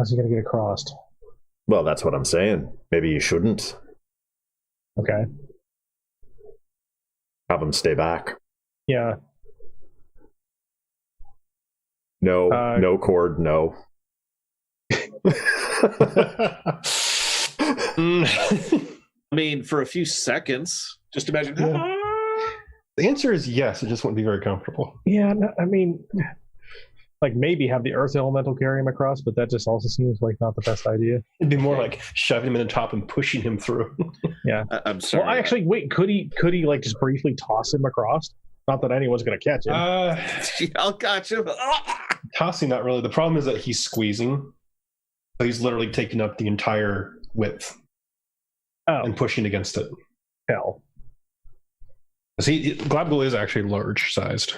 he gonna get across? Well, that's what I'm saying. Maybe you shouldn't Okay. have him stay back. Yeah. No, no cord, no. I mean, for a few seconds, just imagine. Yeah. The answer is yes. It just wouldn't be very comfortable. Yeah. No, I mean, like maybe have the earth elemental carry him across, but that just also seems like not the best idea. It'd be more like shoving him in the top and pushing him through. I'm sorry. Well, actually, wait. Could he like just briefly toss him across? Not that anyone's gonna catch him. I'll catch him. Tossing, not really. The problem is that he's squeezing. So he's literally taking up the entire width and pushing against it. Hell. See, Glabgul is actually large sized.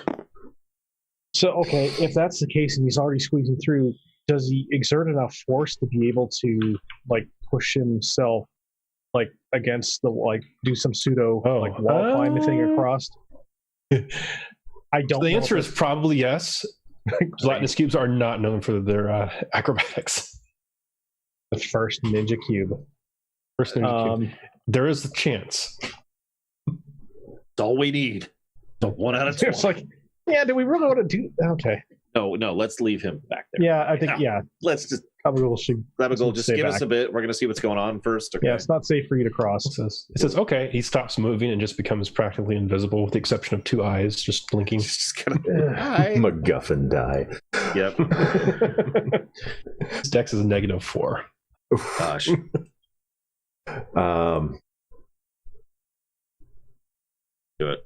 So okay, if that's the case and he's already squeezing through, does he exert enough force to be able to like push himself like against the do some pseudo like wall climbing thing across? I don't. So the answer is probably yes. Gelatinous cubes are not known for their acrobatics. the first ninja cube. First ninja cube. There is a chance. That's all we need. 1 out of 20. It's like, yeah, do we really want to do? Okay. No, let's leave him back there. Yeah, I think Let's just Glabagul should. Glabagool, just stay give us back. a bit. We're gonna see what's going on first. Okay. Yeah, it's not safe for you to cross. It says okay. He stops moving and just becomes practically invisible, with the exception of 2 eyes just blinking. Just gonna. Hi. MacGuffin die. Yep. His dex is a -4. Gosh. Do it.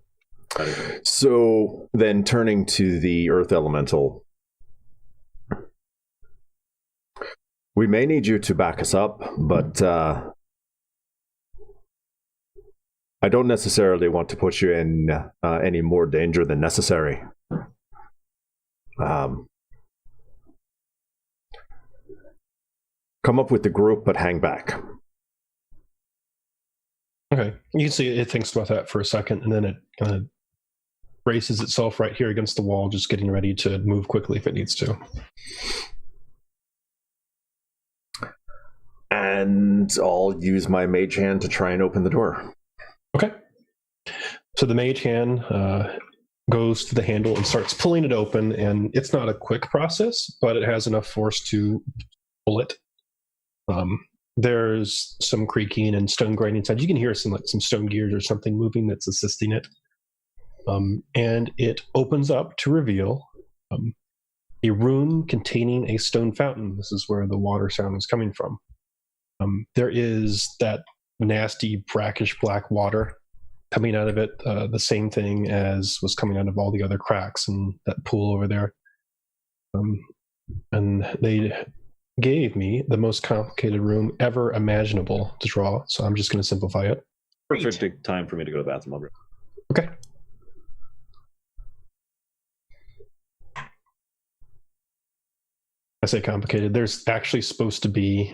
So then turning to the earth elemental, we may need you to back us up, but I don't necessarily want to put you in any more danger than necessary. Come up with the group, but hang back. Okay, you can see it thinks about that for a second, and then it kind of braces itself right here against the wall, just getting ready to move quickly if it needs to. And I'll use my mage hand to try and open the door. Okay. So the mage hand goes to the handle and starts pulling it open, and it's not a quick process, but it has enough force to pull it. there's some creaking and stone grinding sounds. You can hear some stone gears or something moving that's assisting it. And it opens up to reveal a room containing a stone fountain. This is where the water sound is coming from. There is that nasty brackish black water coming out of it, the same thing as was coming out of all the other cracks in that pool over there. And they gave me the most complicated room ever imaginable to draw, so I'm just going to simplify it. Perfect time for me to go to the bathroom. Okay. I say complicated. There's actually supposed to be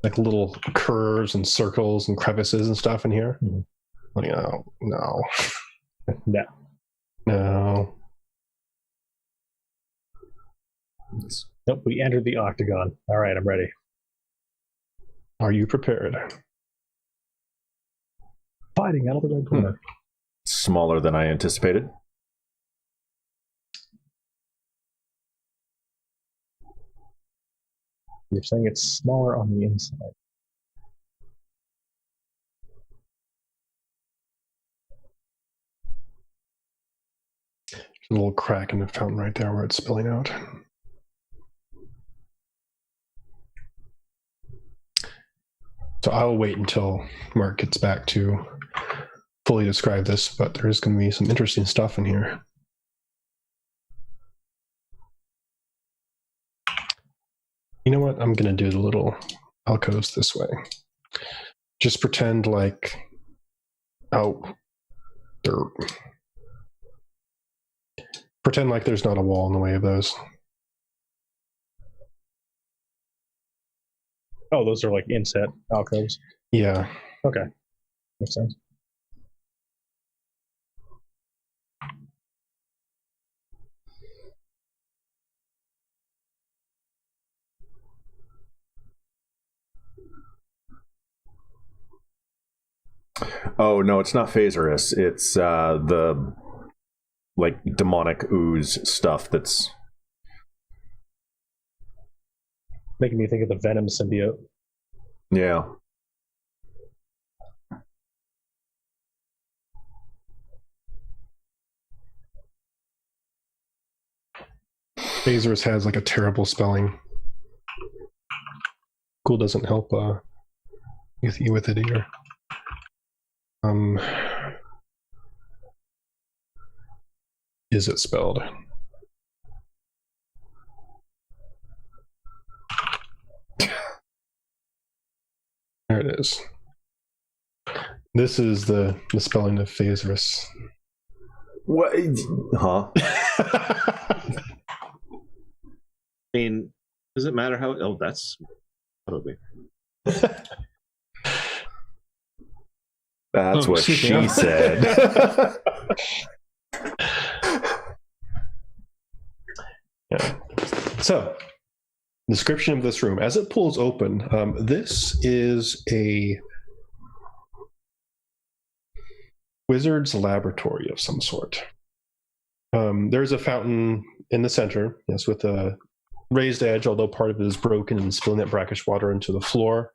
like little curves and circles and crevices and stuff in here. Mm-hmm. Like, oh, no. No. Nope, we entered the octagon. All right, I'm ready. Are you prepared? Fighting out of the red corner. Smaller than I anticipated. You're saying it's smaller on the inside. There's a little crack in the fountain right there where it's spilling out. So I'll wait until Mark gets back to fully describe this, but there's going to be some interesting stuff in here. You know what? I'm going to do the little alcoves this way. Just pretend like, pretend like there's not a wall in the way of those. Oh, those are like inset alcoves? Yeah. Okay. Makes sense. Oh, no, it's not Phaserus. It's the like demonic ooze stuff that's making me think of the Venom symbiote. Yeah. Phaserus has like a terrible spelling. Cool doesn't help with it either. Is it spelled? There it is. This is the spelling of Phaserus. What? Huh? I mean, does it matter how? Oh, that's probably. That's what she said. Yeah. So, description of this room. As it pulls open, this is a wizard's laboratory of some sort. There's a fountain in the center, yes, with a raised edge, although part of it is broken and spilling that brackish water into the floor.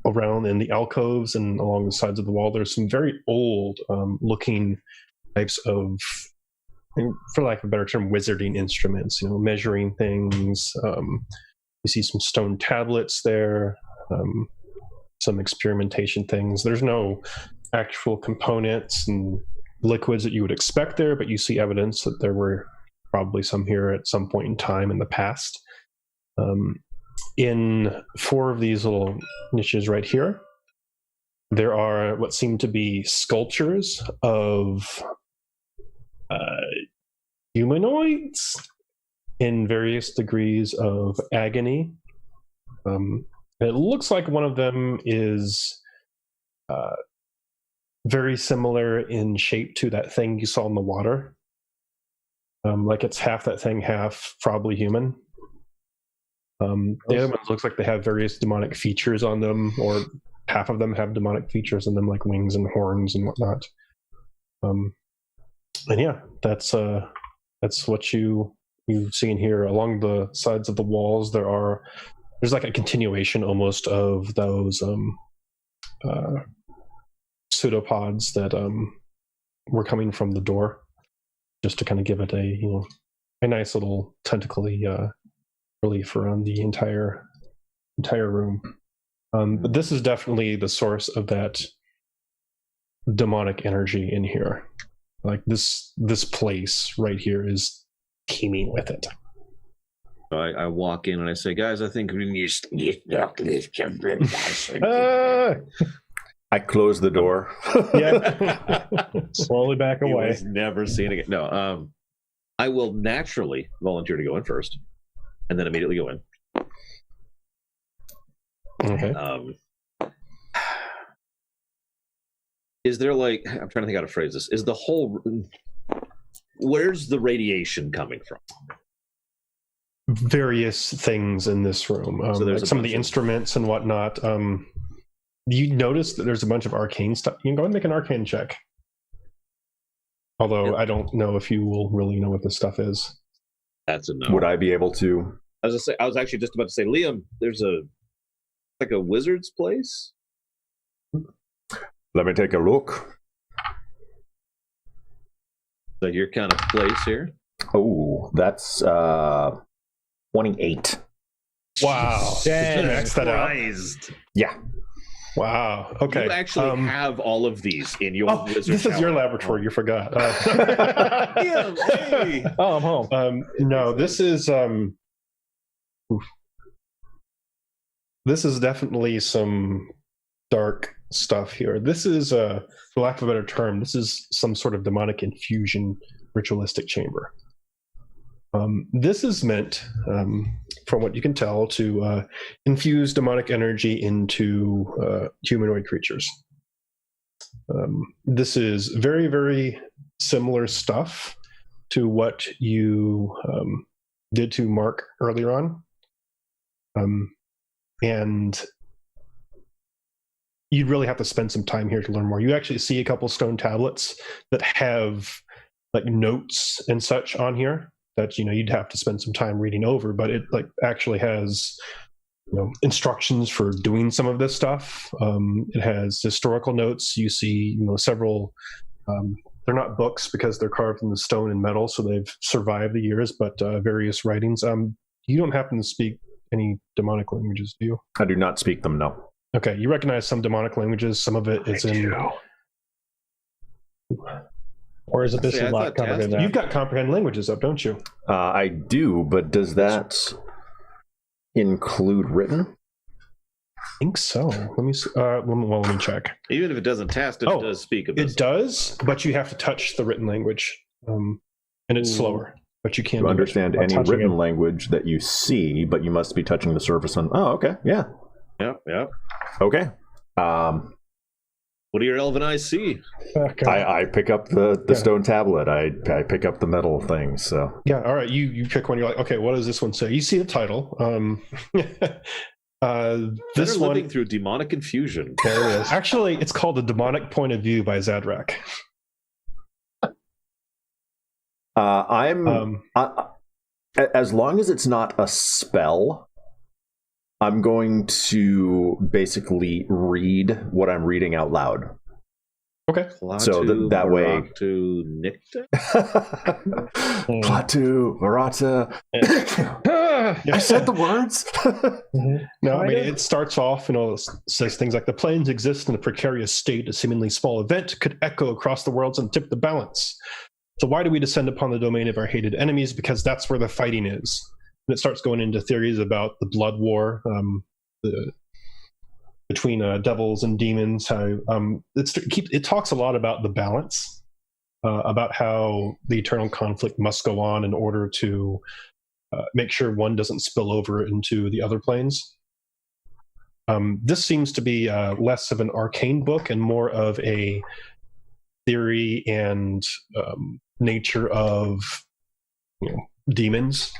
Around in the alcoves and along the sides of the wall, there's some very old looking types of, for lack of a better term, wizarding instruments, measuring things. You see some stone tablets there, some experimentation things. There's no actual components and liquids that you would expect there, but you see evidence that there were probably some here at some point in time in the past. In 4 of these little niches right here, there are what seem to be sculptures of humanoids in various degrees of agony. It looks like one of them is very similar in shape to that thing you saw in the water. Like it's half that thing, half probably human. The other one looks like they have various demonic features on them, or half of them have demonic features in them, like wings and horns and whatnot. And yeah, that's what you see in here. Along the sides of the walls, there are there's like a continuation almost of those pseudopods that were coming from the door, just to kind of give it a nice little tentacly relief around the entire room. But this is definitely the source of that demonic energy in here. Like this place right here is teeming with it. So I walk in and I say, guys, I think we need I close the door. Yeah. Slowly back away. Never seen again. No, I will naturally volunteer to go in first, and then immediately go in. Okay. Is there like, I'm trying to think how to phrase this. Is the whole, where's the radiation coming from? Various things in this room. So there's like some of the instruments and whatnot. You notice that there's a bunch of arcane stuff. You can go and make an arcane check. Although I don't know if you will really know what this stuff is. That's a no. Would I be able to? I was actually just about to say, Liam, there's like a wizard's place. Let me take a look. So your kind of place here. Oh, that's 28. Wow. Dang. Max that out. Yeah. Wow. Okay. You actually have all of these in your wizard this is your tower. laboratory. You forgot. Yeah, hey. Oh, I'm home. No, this is this is definitely some dark stuff here. This is, for lack of a better term, this is some sort of demonic infusion ritualistic chamber. This is meant, from what you can tell, to infuse demonic energy into humanoid creatures. This is very, very similar stuff to what you did to Mark earlier on. And you'd really have to spend some time here to learn more. You actually see a couple stone tablets that have like notes and such on here that you'd have to spend some time reading over, but it like actually has instructions for doing some of this stuff. It has historical notes. You see several they're not books because they're carved in the stone and metal, so they've survived the years, but various writings. You don't happen to speak any demonic languages, do you? I do not speak them, no. Okay, you recognize some demonic languages. Some of it is in. Or is it this is not covered in that? You've got comprehend languages up, don't you? I do, but does that include written? I think so. Let me see. Let me check. Even if it doesn't test, it does speak a bit. It does, but you have to touch the written language, and it's slower. But you can't understand any written language that you see, but you must be touching the surface. Oh, okay, yeah. Yep. Okay. What do your elven eyes see? Okay. I pick up the stone tablet. I pick up the metal thing. So yeah, all right. You pick one. You're like, okay, what does this one say? You see the title. This one living through demonic infusion. There it is. Actually, it's called The Demonic Point of View by Zadrak. As long as it's not a spell, I'm going to basically read what I'm reading out loud. Okay. So that way. To Nicta? Platu, Varata. I said the words. No, I mean, it starts off, says things like the planes exist in a precarious state. A seemingly small event could echo across the worlds and tip the balance. So why do we descend upon the domain of our hated enemies? Because that's where the fighting is. And it starts going into theories about the blood war between devils and demons. How it talks a lot about the balance, about how the eternal conflict must go on in order to make sure one doesn't spill over into the other planes. This seems to be less of an arcane book and more of a theory and nature of demons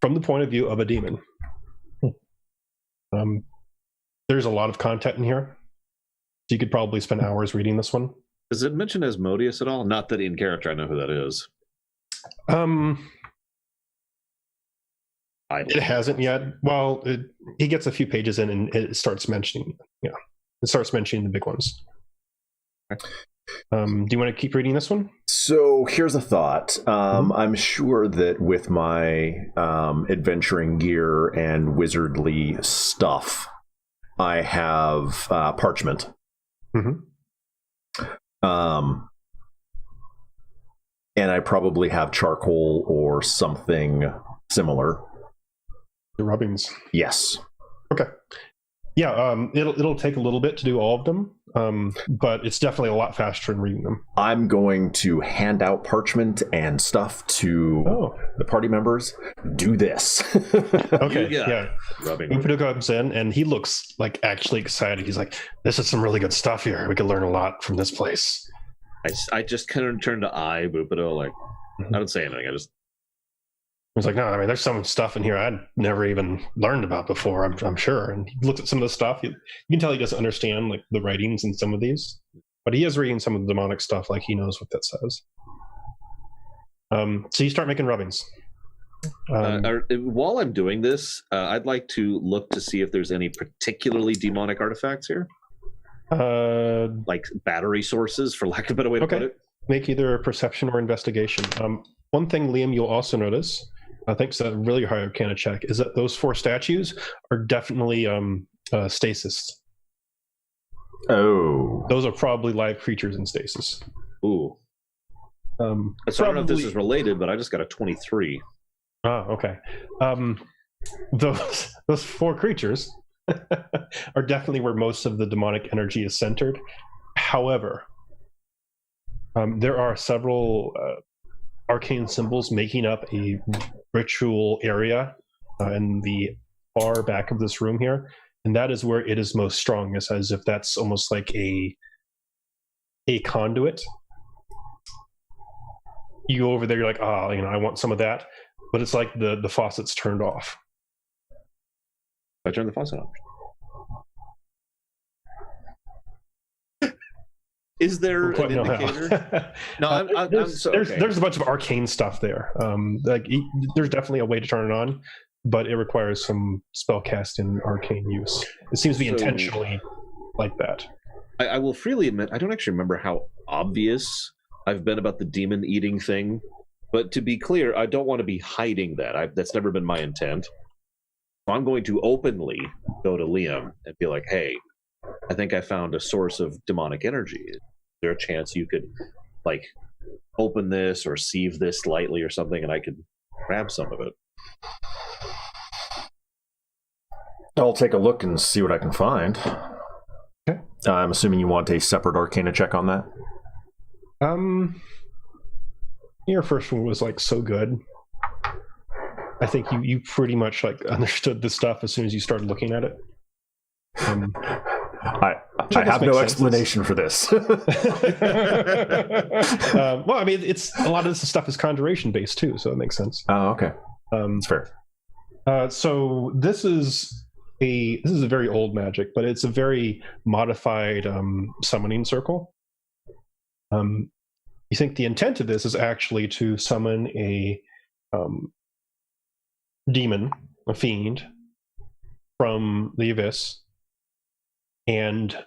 from the point of view of a demon. There's a lot of content in here, so you could probably spend hours reading this one. Does it mention Asmodeus at all? Not that in character I know who that is. It hasn't yet. Well, he gets a few pages in and it starts mentioning, it starts mentioning the big ones. Okay. Do you want to keep reading this one? So here's a thought. I'm sure that with my adventuring gear and wizardly stuff, I have parchment. And I probably have charcoal or something similar. The rubbings. Yes. Okay. Yeah, it'll take a little bit to do all of them, but it's definitely a lot faster in reading them. I'm going to hand out parchment and stuff to the party members. Do this. Okay, yeah. Upido comes in, and he looks like actually excited. He's like, this is some really good stuff here. We could learn a lot from this place. I just kind of turned to eye Upido, like, I don't say anything. I was like, no, I mean, there's some stuff in here I'd never even learned about before, I'm sure. And he looks at some of the stuff. You can tell he doesn't understand like the writings in some of these, but he is reading some of the demonic stuff, like he knows what that says. So you start making rubbings. While I'm doing this, I'd like to look to see if there's any particularly demonic artifacts here. Like battery sources, for lack of a better way to put it. Make either a perception or investigation. One thing, Liam, you'll also notice, thanks to that really high Arcana check, is that those 4 statues are definitely stasis. Oh. Those are probably live creatures in stasis. Ooh. So I don't know if this is related, but I just got a 23. Ah, okay. Those 4 creatures are definitely where most of the demonic energy is centered. However, there are several arcane symbols making up a ritual area in the far back of this room here, and that is where it is most strong. It's as if that's almost like a conduit. You go over there, you're like, I want some of that, but it's like the faucet's turned off. I turned the faucet off. Is there an indicator? No, there's a bunch of arcane stuff there. There's definitely a way to turn it on, but it requires some spellcast and arcane use. It seems to be intentionally like that. I will freely admit, I don't actually remember how obvious I've been about the demon eating thing, but to be clear, I don't want to be hiding that. That's never been my intent. So I'm going to openly go to Liam and be like, hey, I think I found a source of demonic energy. Is there a chance you could, like, open this or sieve this lightly or something, and I could grab some of it? I'll take a look and see what I can find. Okay. I'm assuming you want a separate Arcana check on that? Your first one was, like, so good. I think you pretty much, like, understood the stuff as soon as you started looking at it. I have no explanation for this. Well, I mean, it's a lot of this stuff is conjuration based too, so it makes sense. Oh, okay. That's fair. So this is a very old magic, but it's a very modified summoning circle. You think the intent of this is actually to summon a demon, a fiend, from the abyss, and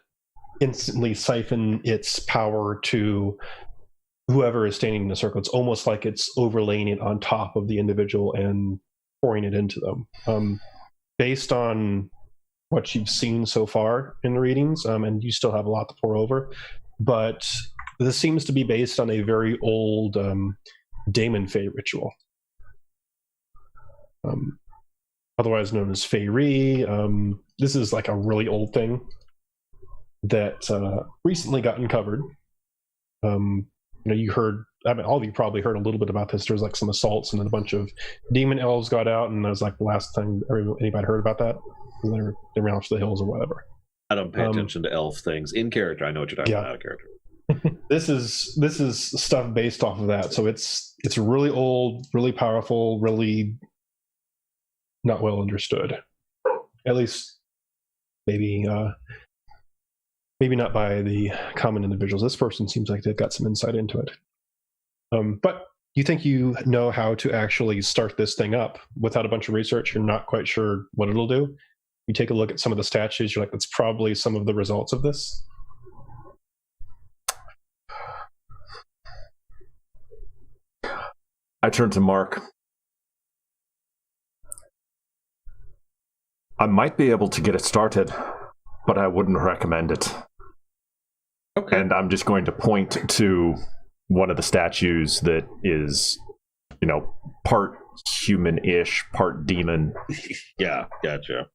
instantly siphon its power to whoever is standing in the circle. It's almost like it's overlaying it on top of the individual and pouring it into them. Based on what you've seen so far in the readings, and you still have a lot to pour over, but this seems to be based on a very old Daemon Fae ritual. Otherwise known as Fae-Ree. This is like a really old thing that recently got uncovered. You heard, I mean, all of you probably heard a little bit about this. There was like some assaults and then a bunch of demon elves got out, and that was like the last thing anybody heard about that. They ran off to the hills or whatever. I don't pay attention to elf things. In character, I know what you're talking about out of character. This is stuff based off of that. So it's really old, really powerful, really not well understood. At least maybe not by the common individuals. This person seems like they've got some insight into it. But you think you know how to actually start this thing up without a bunch of research. You're not quite sure what it'll do. You take a look at some of the statues. You're like, that's probably some of the results of this. I turn to Mark. I might be able to get it started, but I wouldn't recommend it. Okay. And I'm just going to point to one of the statues that is, part human-ish, part demon. Yeah, gotcha.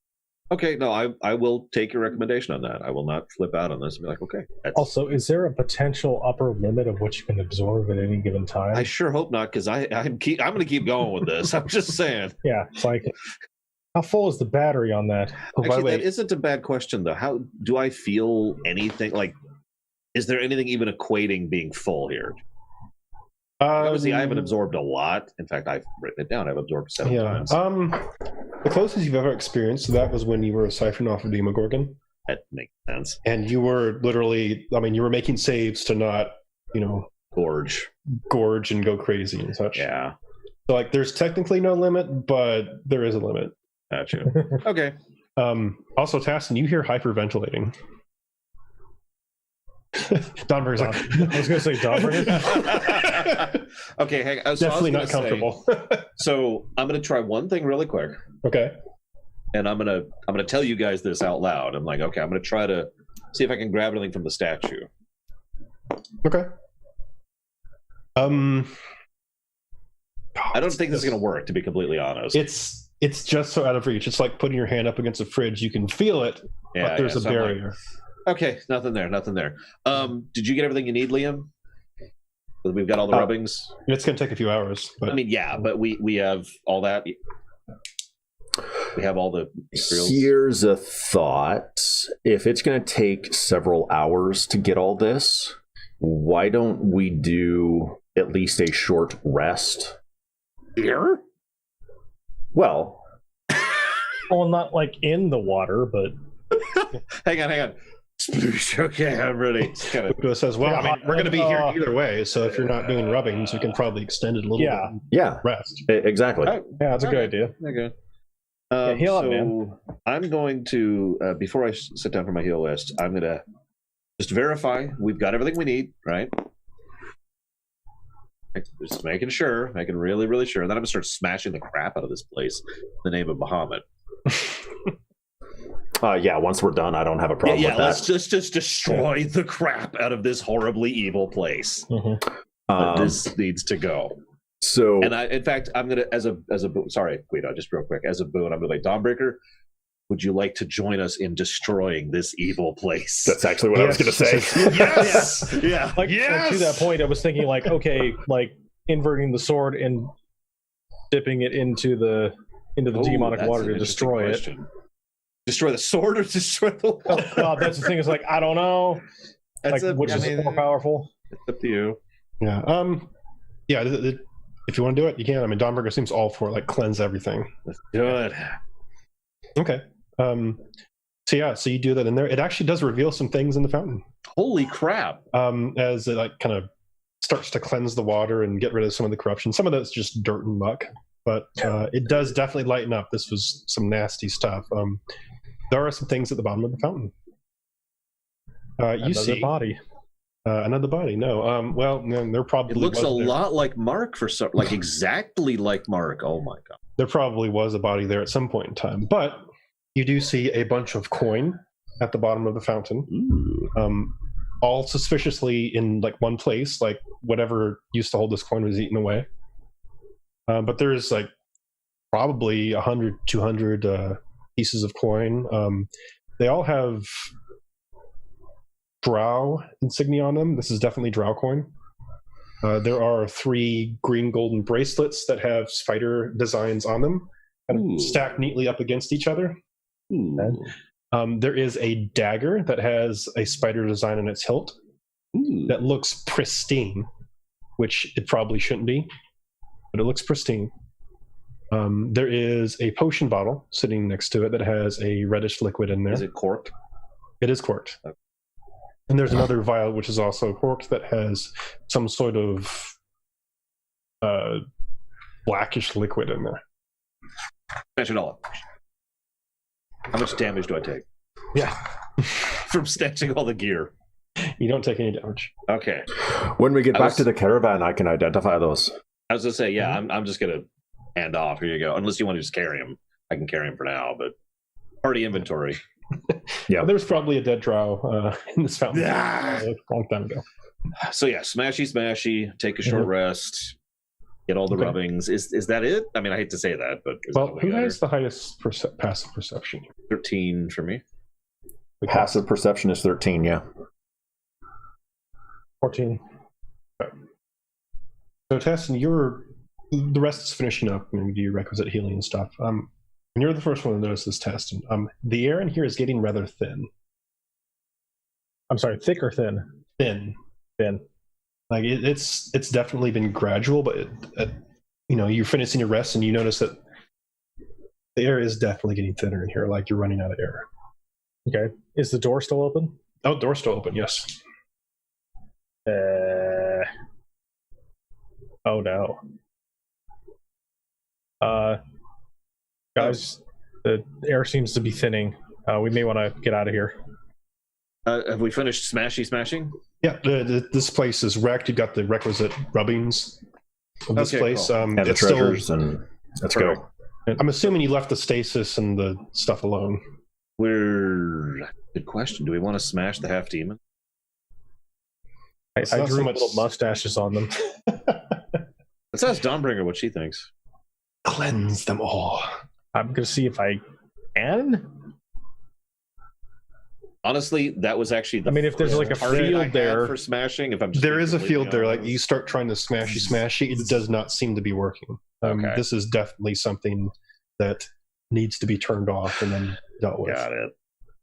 Okay, no, I will take your recommendation on that. I will not flip out on this and be like, okay. Also, is there a potential upper limit of what you can absorb at any given time? I sure hope not, because I'm going to keep going with this. I'm just saying. Yeah, it's like, how full is the battery on that? Actually, that isn't a bad question, though. How do I feel anything? Like, is there anything even equating being full here? Obviously, I haven't absorbed a lot. In fact, I've written it down. I've absorbed 7 times. The closest you've ever experienced that was when you were siphoned off of Demogorgon. That makes sense. And you were literally, you were making saves to not, gorge and go crazy and such. Yeah. So, there's technically no limit, but there is a limit. Gotcha. Okay. Also, Tassin, you hear hyperventilating. Donberg's like, I was going to say Donberg. Okay, hang on. Definitely not comfortable. So I'm going to try one thing really quick. Okay. And I'm gonna tell you guys this out loud. I'm like, okay, I'm gonna try to see if I can grab anything from the statue. Okay. I don't think this is gonna work, to be completely honest. It's just so out of reach. It's like putting your hand up against a fridge. You can feel it, but there's a barrier. Okay, nothing there. Did you get everything you need, Liam? We've got all the rubbings. It's going to take a few hours. But... I mean, yeah, but we have all that. We have all the materials. Here's a thought. If it's going to take several hours to get all this, why don't we do at least a short rest? Here? Well, not like in the water, but hang on. Okay, I'm ready. It says, well, we're going to be here either way, so if you're not doing rubbings, we can probably extend it a little bit. Yeah. Rest. Exactly. Yeah, that's a good idea. Okay. Heal up, man. I'm going to, before I sit down for my heal list, I'm going to just verify we've got everything we need, right? Just making really, really sure. And then I'm going to start smashing the crap out of this place in the name of Bahamut. Once we're done, I don't have a problem with that. Let's just destroy the crap out of this horribly evil place. Mm-hmm. This needs to go. So, and in fact, I'm gonna as a sorry, Guido, just real quick, as a boon, I'm gonna be like, Dawnbreaker, would you like to join us in destroying this evil place? That's actually what I was gonna say. Yes, yeah. Like to that point, I was thinking like, okay, like inverting the sword and dipping it into the demonic water to destroy it. Destroy the sword or destroy the water? Oh God, that's the thing. Is like, I don't know. Which is more powerful? It's up to you. Yeah. If you want to do it, you can. I mean, Dawnberger seems all for it, cleanse everything. Let's do it. Okay. So you do that in there. It actually does reveal some things in the fountain. Holy crap! As it kind of starts to cleanse the water and get rid of some of the corruption. Some of that's just dirt and muck, but it does definitely lighten up. This was some nasty stuff. There are some things at the bottom of the fountain. You see body. Another body? No. There probably it looks a lot like Mark exactly like Mark. Oh my God! There probably was a body there at some point in time, but you do see a bunch of coin at the bottom of the fountain, all suspiciously in one place. Like whatever used to hold this coin was eaten away. But there's probably 100, 200 pieces of coin. They all have drow insignia on them. This is definitely drow coin. There are 3 green golden bracelets that have spider designs on them, kind of stacked neatly up against each other. There is a dagger that has a spider design on its hilt that looks pristine, which it probably shouldn't be, but it looks pristine. There is a potion bottle sitting next to it that has a reddish liquid in there. Is it corked? It is corked. Okay. And there's another vial which is also corked that has some sort of blackish liquid in there. Smash it all up. How much damage do I take Yeah. from snatching all the gear? You don't take any damage. Okay. When we get back to the caravan, I can identify those. I was gonna say, yeah, I'm just gonna hand off. Here you go. Unless you want to just carry him, I can carry him for now. But party inventory. Yeah, Well, there was probably a dead drow in this fountain a long time ago. So yeah, smashy. Take a short rest. Get all the rubbings. Is that it? I mean, I hate to say that, but Well, who has the highest passive perception? 13 for me. passive perception is 13. Yeah. 14. So, Tessin, the rest is finishing up and do your requisite healing and stuff. And you're the first one to notice this test. And, the air in here is getting rather thin. I'm sorry, thick or thin? Thin. Thin. Like it's definitely been gradual, but you're finishing your rest and you notice that the air is definitely getting thinner in here. Like you're running out of air. Okay. Is the door still open? Oh, door's still open. Yes. Oh no. Guys, the air seems to be thinning. We may want to get out of here. Have we finished smashing? Yeah, this place is wrecked. You've got the requisite rubbings of this place. Cool. And the It's treasures, still, and let's go. I'm assuming you left the stasis and the stuff alone. Good question. Do we want to smash the half demon? I not drew so much- little mustaches on them. Let's ask Dawnbringer what she thinks. Cleanse them all. I'm going to see if I can. Honestly, that was actually the If there's like a target I field had there. for smashing. If I'm just There being is a completely field there. Like honest. you start trying to smashy, it does not seem to be working. Okay. This is definitely something that needs to be turned off and then dealt with. Got it.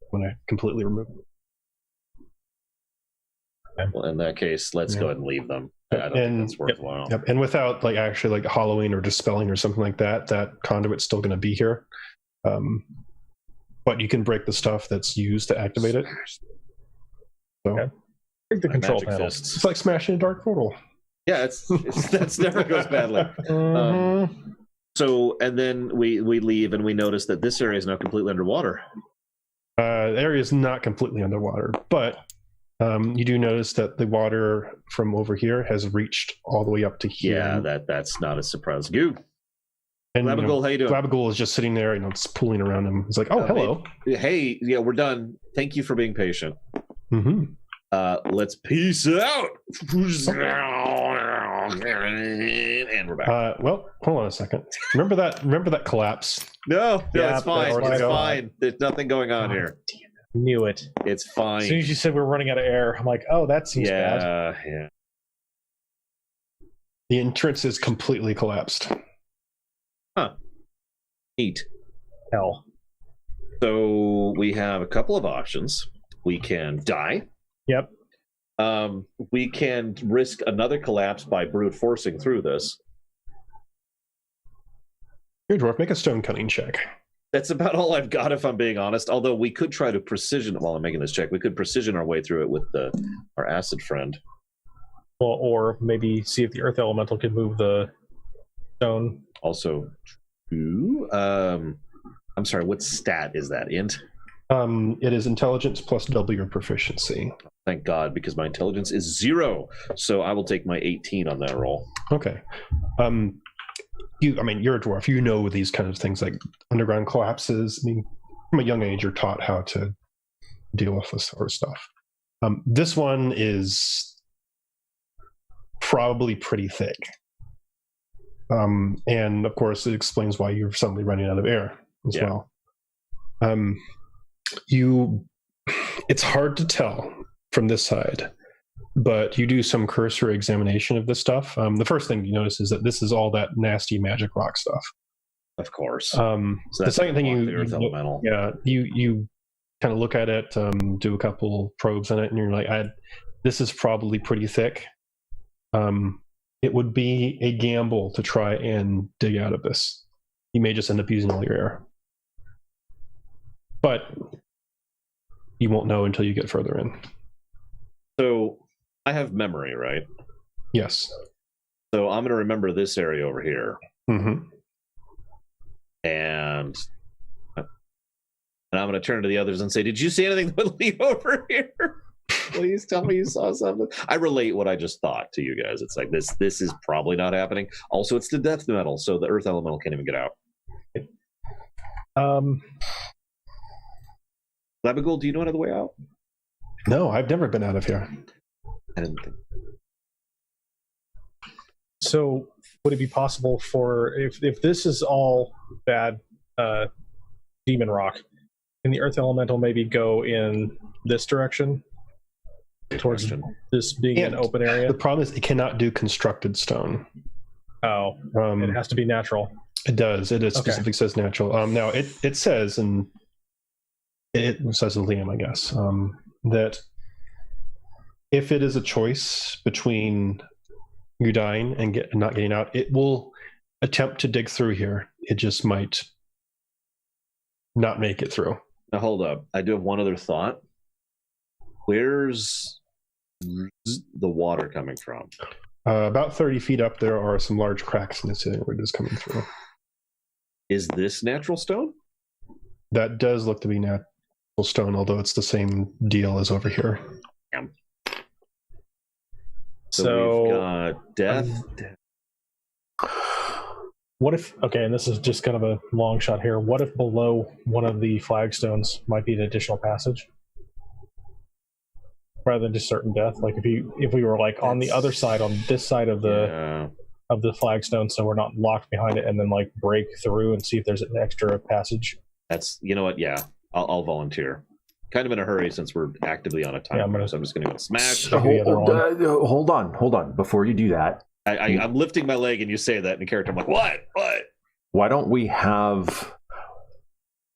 When I completely remove it. Well, in that case, let's go ahead and leave them. I don't think And- that's worthwhile. Yep. And without actually hollowing or dispelling or something like that, that conduit's still going to be here. But you can break the stuff that's used to activate it. So Okay. Break the My control magic panel. fists. it's like smashing a dark portal. Yeah, that's never goes badly. So, and then we leave and we notice that this area is now completely underwater. The area is not completely underwater, but you do notice that the water from over here has reached all the way up to here. Yeah, that's not a surprise. Goo. And Labagool, how you doing? Labagool is just sitting there, it's pooling around him. It's like, oh, hello. Hey, yeah, we're done. Thank you for being patient. Mm-hmm. Let's peace out. And we're back. Well, hold on a second. Remember that collapse? No, Yeah, it's fine. that's It's fine. fine. There's nothing going on here. Knew it. It's As fine. soon as you said we're running out of air, I'm like, oh, that seems bad. Yeah. The entrance is completely collapsed. Neat. Hell. So we have a couple of options. We can die. Yep. We can risk another collapse by brute forcing through this. Here, dwarf, make a stone cutting check. That's about all I've got, if I'm being honest. Although we could try to precision, while I'm making this check, we could precision our way through it with our acid friend. Well, or maybe see if the earth elemental can move the stone. Also, true. I'm sorry, what stat is that? Int? It is intelligence plus double your proficiency. Thank God, because my intelligence is 0. So I will take my 18 on that roll. Okay. You're a dwarf. You know these kinds of things like underground collapses. From a young age, you're taught how to deal with this sort of stuff. This one is probably pretty thick. And of course, it explains why you're suddenly running out of air as well. It's hard to tell from this side, but you do some cursory examination of this stuff. The first thing you notice is that this is all that nasty magic rock stuff. Of course. So the second thing elemental. you kind of look at it, do a couple probes on it, and you're like, this is probably pretty thick. It would be a gamble to try and dig out of this. You may just end up using all your air. But you won't know until you get further in. So I have memory, right? Yes. So I'm going to remember this area over here. Mm-hmm. And I'm going to turn to the others and say, did you see anything that would leave over here? Please tell me you saw something. I relate what I just thought to you guys. It's like, this is probably not happening. Also, it's the death metal, so the earth elemental can't even get out. Labagul, do you know another way out? No, I've never been out of here. I didn't think. So would it be possible for, if this is all bad demon rock, can the earth elemental maybe go in this direction towards this being an open area? The problem is it cannot do constructed stone. Oh, it has to be natural. It does. It specifically says natural. Now it says, and it says in Liam, I guess, that if it is a choice between you dying and not getting out, it will attempt to dig through here. It just might not make it through. Now hold up. I do have one other thought. Where's the water coming from? About 30 feet up, there are some large cracks in the ceiling where it is coming through. Is this natural stone? That does look to be natural stone, although it's the same deal as over here. Damn. So we've got death. What if, okay, and this is just kind of a long shot here, what if below one of the flagstones might be an additional passage? Rather than just certain death? Like if we were like on the other side, on this side of the flagstone, so we're not locked behind it, and then like break through and see if there's an extra passage. That's, you know what, yeah, I'll volunteer. Kind of in a hurry since we're actively on a timer, so I'm just going to go smash. Hold on. Before you do that, I'm lifting my leg and you say that in the character. I'm like, what? Why don't we have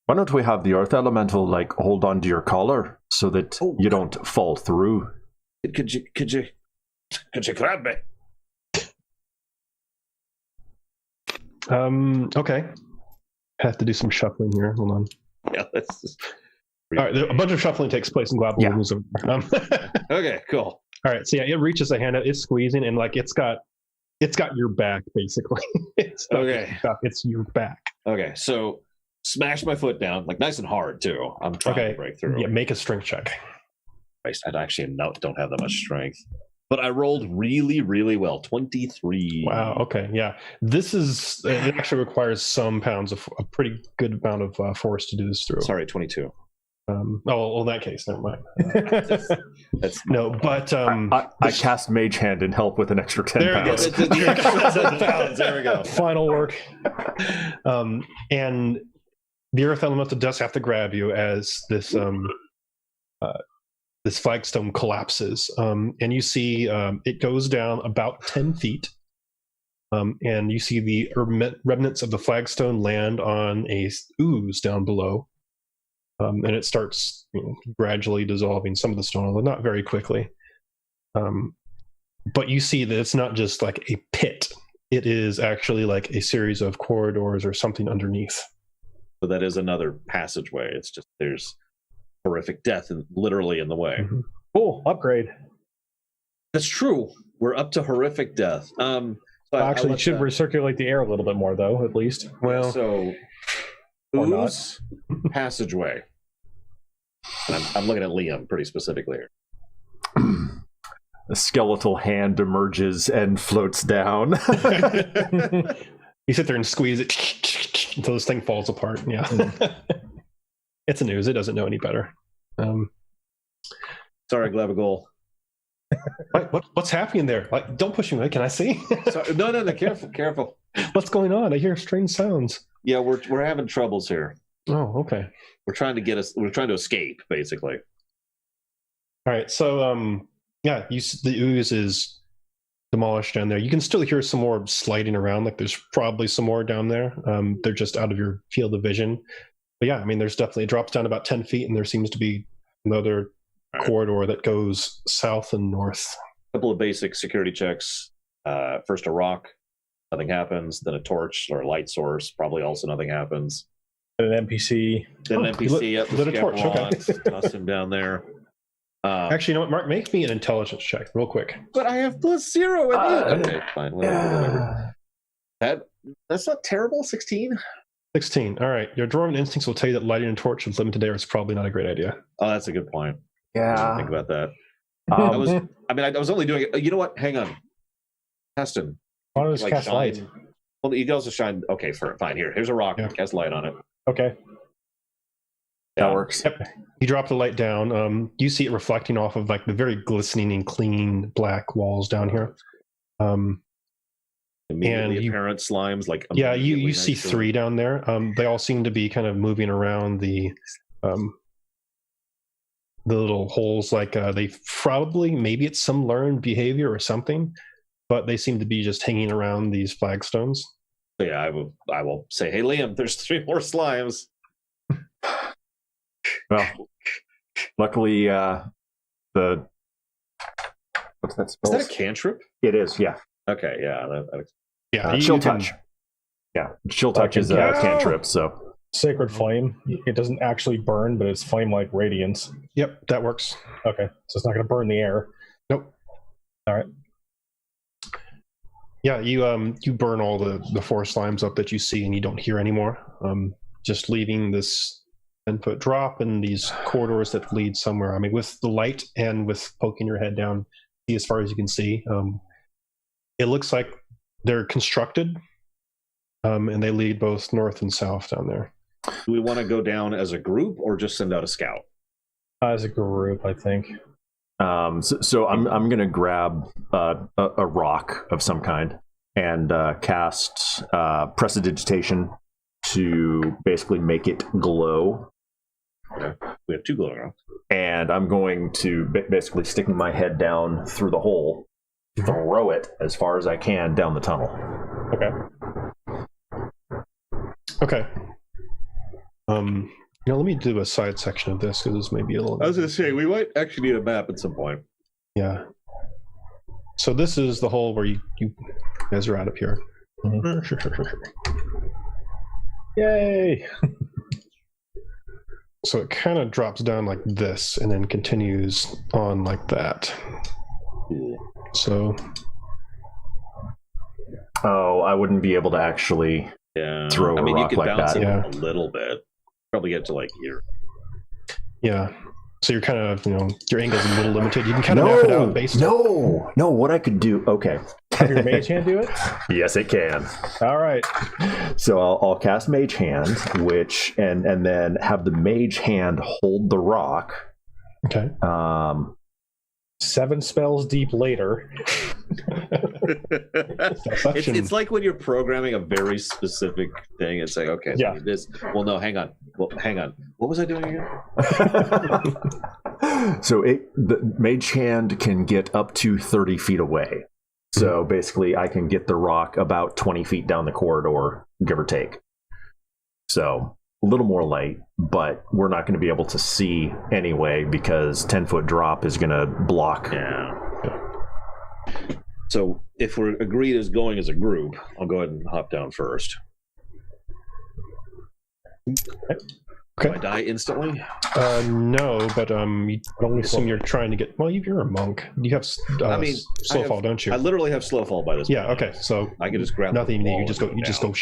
the earth elemental like hold on to your collar so that you don't fall through? Could you grab me? Okay. I have to do some shuffling here. Hold on. Yeah, that's just... All right, a bunch of shuffling takes place in Global. Yeah. Okay, cool. All right, so yeah, it reaches a hand out, it's squeezing, and like it's got your back basically. It's not okay. Stuff, it's your back. Okay, so smash my foot down, like nice and hard too. I'm trying to break through. Yeah, make a strength check. I actually don't have that much strength, but I rolled really, really well. 23. Wow. Okay. Yeah. It actually requires some pounds of a pretty good amount of force to do this through. Sorry, 22. In that case, never mind. That's no, but I cast Mage Hand and help with an extra 10 pounds. There we go. Final work. And the earth elemental does have to grab you as this this flagstone collapses, and you see it goes down about 10 feet, and you see the remnants of the flagstone land on a ooze down below. And it starts gradually dissolving some of the stone, although not very quickly. But you see that it's not just like a pit. It is actually like a series of corridors or something underneath. So that is another passageway. It's just there's horrific death literally in the way. Mm-hmm. Cool, upgrade. That's true. We're up to horrific death. So actually, it should recirculate the air a little bit more, though, at least. Well, so... Ooze passageway. And I'm looking at Liam pretty specifically here. A skeletal hand emerges and floats down. You sit there and squeeze it until this thing falls apart. Yeah. It's an ooze. It doesn't know any better. Sorry, Glabagul. What's happening there? Like, don't push me. Can I see? No. Careful. What's going on? I hear strange sounds. Yeah, we're having troubles here. Oh, okay. We're trying to escape, basically. All right, so the ooze is demolished down there. You can still hear some more sliding around. Like there's probably some more down there. They're just out of your field of vision. But yeah, I mean, there's definitely, it drops down about 10 feet, and there seems to be another corridor that goes south and north. A couple of basic security checks. First a rock, nothing happens. Then a torch or a light source, probably also nothing happens. An NPC. Then an NPC, lit a torch, okay. Toss him down there. Actually, you know what, Mark? Make me an intelligence check real quick. But I have +0 at it. Okay, fine. Whatever. That's not terrible. 16. 16. All right. Your dwarven instincts will tell you that lighting a torch with limited air is probably not a great idea. Oh, that's a good point. Yeah. Think about that. I was only doing it. You know what? Hang on. Heston. Why don't you cast light? Well, you can also shine. Okay, fine. Here's a rock. Yeah. Cast light on it. Okay. That works. Yep. You drop the light down. You see it reflecting off of like the very glistening and clean black walls down here. Immediately apparent slimes, like you see 3 down there. They all seem to be kind of moving around the little holes. Like they probably, maybe it's some learned behavior or something, but they seem to be just hanging around these flagstones. So yeah, I will say, hey Liam, there's 3 more slimes. Well, luckily, what's that spell? Is that a cantrip? It is, yeah. Okay, yeah. Chill touch. Yeah, chill touch is a cantrip, so. Sacred flame. It doesn't actually burn, but it's flame-like radiance. Yep, that works. Okay, so it's not going to burn the air. Nope. All right. Yeah, you burn all the 4 slimes up that you see, and you don't hear anymore. Just leaving this 10-foot drop and these corridors that lead somewhere. I mean, with the light and with poking your head down, see as far as you can see. It looks like they're constructed, and they lead both north and south down there. Do we want to go down as a group or just send out a scout? As a group, I think. So I'm going to grab a rock of some kind and cast prestidigitation to basically make it glow. Okay. We have 2 glowing rocks. And I'm going to basically stick my head down through the hole, throw it as far as I can down the tunnel. Okay. Let me do a side section of this because this may be a little. I was going to say we might actually need a map at some point. Yeah. So this is the hole where you guys are out up here. Yay! So it kind of drops down like this and then continues on like that. So. Oh, I wouldn't be able to actually throw a rock you could like bounce that. It a little bit. Probably get to like here. Yeah. So you're kind of, your angle's a little limited. You can kind of knock it out based on... No, what I could do... Okay. Can your mage hand do it? Yes, it can. All right. So I'll cast Mage Hand, and then have the Mage Hand hold the rock. Okay. 7 spells deep later. It's like when you're programming a very specific thing. It's like, okay, so this. Well, no, hang on. What was I doing again? So the Mage Hand can get up to 30 feet away. So basically, I can get the rock about 20 feet down the corridor, give or take. So a little more light, but we're not going to be able to see anyway because 10-foot drop is going to block. Yeah. So if we're agreed as going as a group, I'll go ahead and hop down first. Okay. Do I die instantly? No, but you don't assume you're trying to get. Well, you're a monk. You have slow fall, don't you? I literally have slow fall by this point. Yeah. Okay. So I can just grab nothing. You just go. You just go.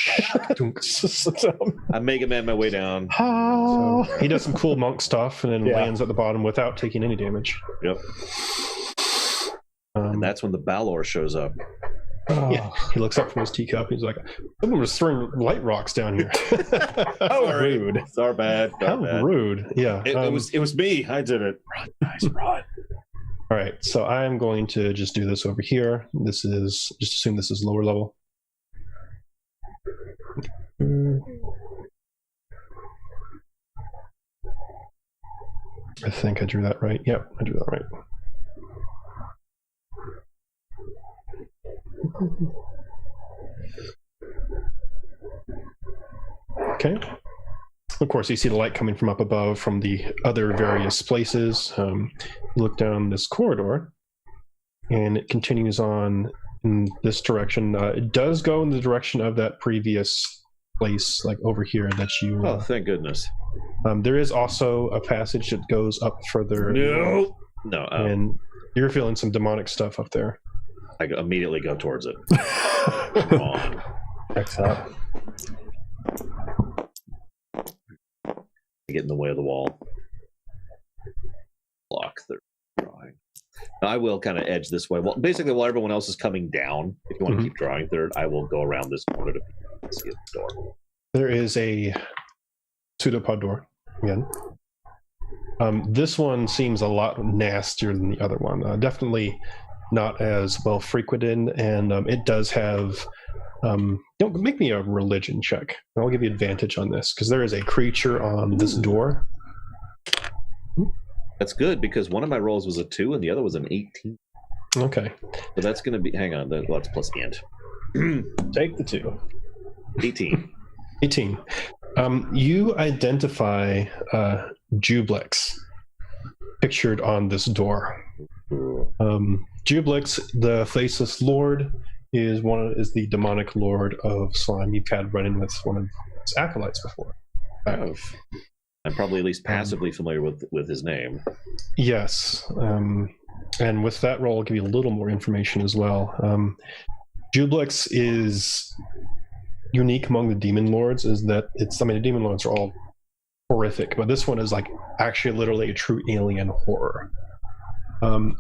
I Mega Man my way down. So he does some cool monk stuff and then lands at the bottom without taking any damage. Yep. And that's when the Balor shows up. Yeah, he looks up from his teacup. He's like, "Someone was throwing light rocks down here." How rude! It's our bad. How rude! Yeah, it was me. I did it. Run, guys, run! All right, so I'm going to just do this over here. This is just assume this is lower level. I think I drew that right. Yep, I drew that right. Okay. Of course, you see the light coming from up above from the other various places. You look down this corridor, and it continues on in this direction. It does go in the direction of that previous place, like over here that you... Oh, thank goodness. There is also a passage that goes up further. No! No, and you're feeling some demonic stuff up there. I immediately go towards it. Come on. Checks out. Get in the way of the wall. Block the drawing. Now, I will kind of edge this way. Well, basically, while everyone else is coming down, if you want to keep drawing third, I will go around this corner to see the door. There is a pseudopod door again. This one seems a lot nastier than the other one. Definitely not as well frequented, and it does have. Don't make me a religion check. I'll give you advantage on this because there is a creature on this door. That's good because one of my rolls was a 2 and the other was an 18. Okay. So that's going to be. Hang on, that's plus int. Take the 2. 18. 18. You identify Jublex pictured on this door. Jublex, the Faceless Lord, is the demonic lord of slime. You've had run-in with one of his acolytes before. I'm probably at least passively familiar with his name. Yes. And with that roll, I'll give you a little more information as well. Jublex is unique among the demon lords is that the demon lords are all horrific, but this one is like actually literally a true alien horror.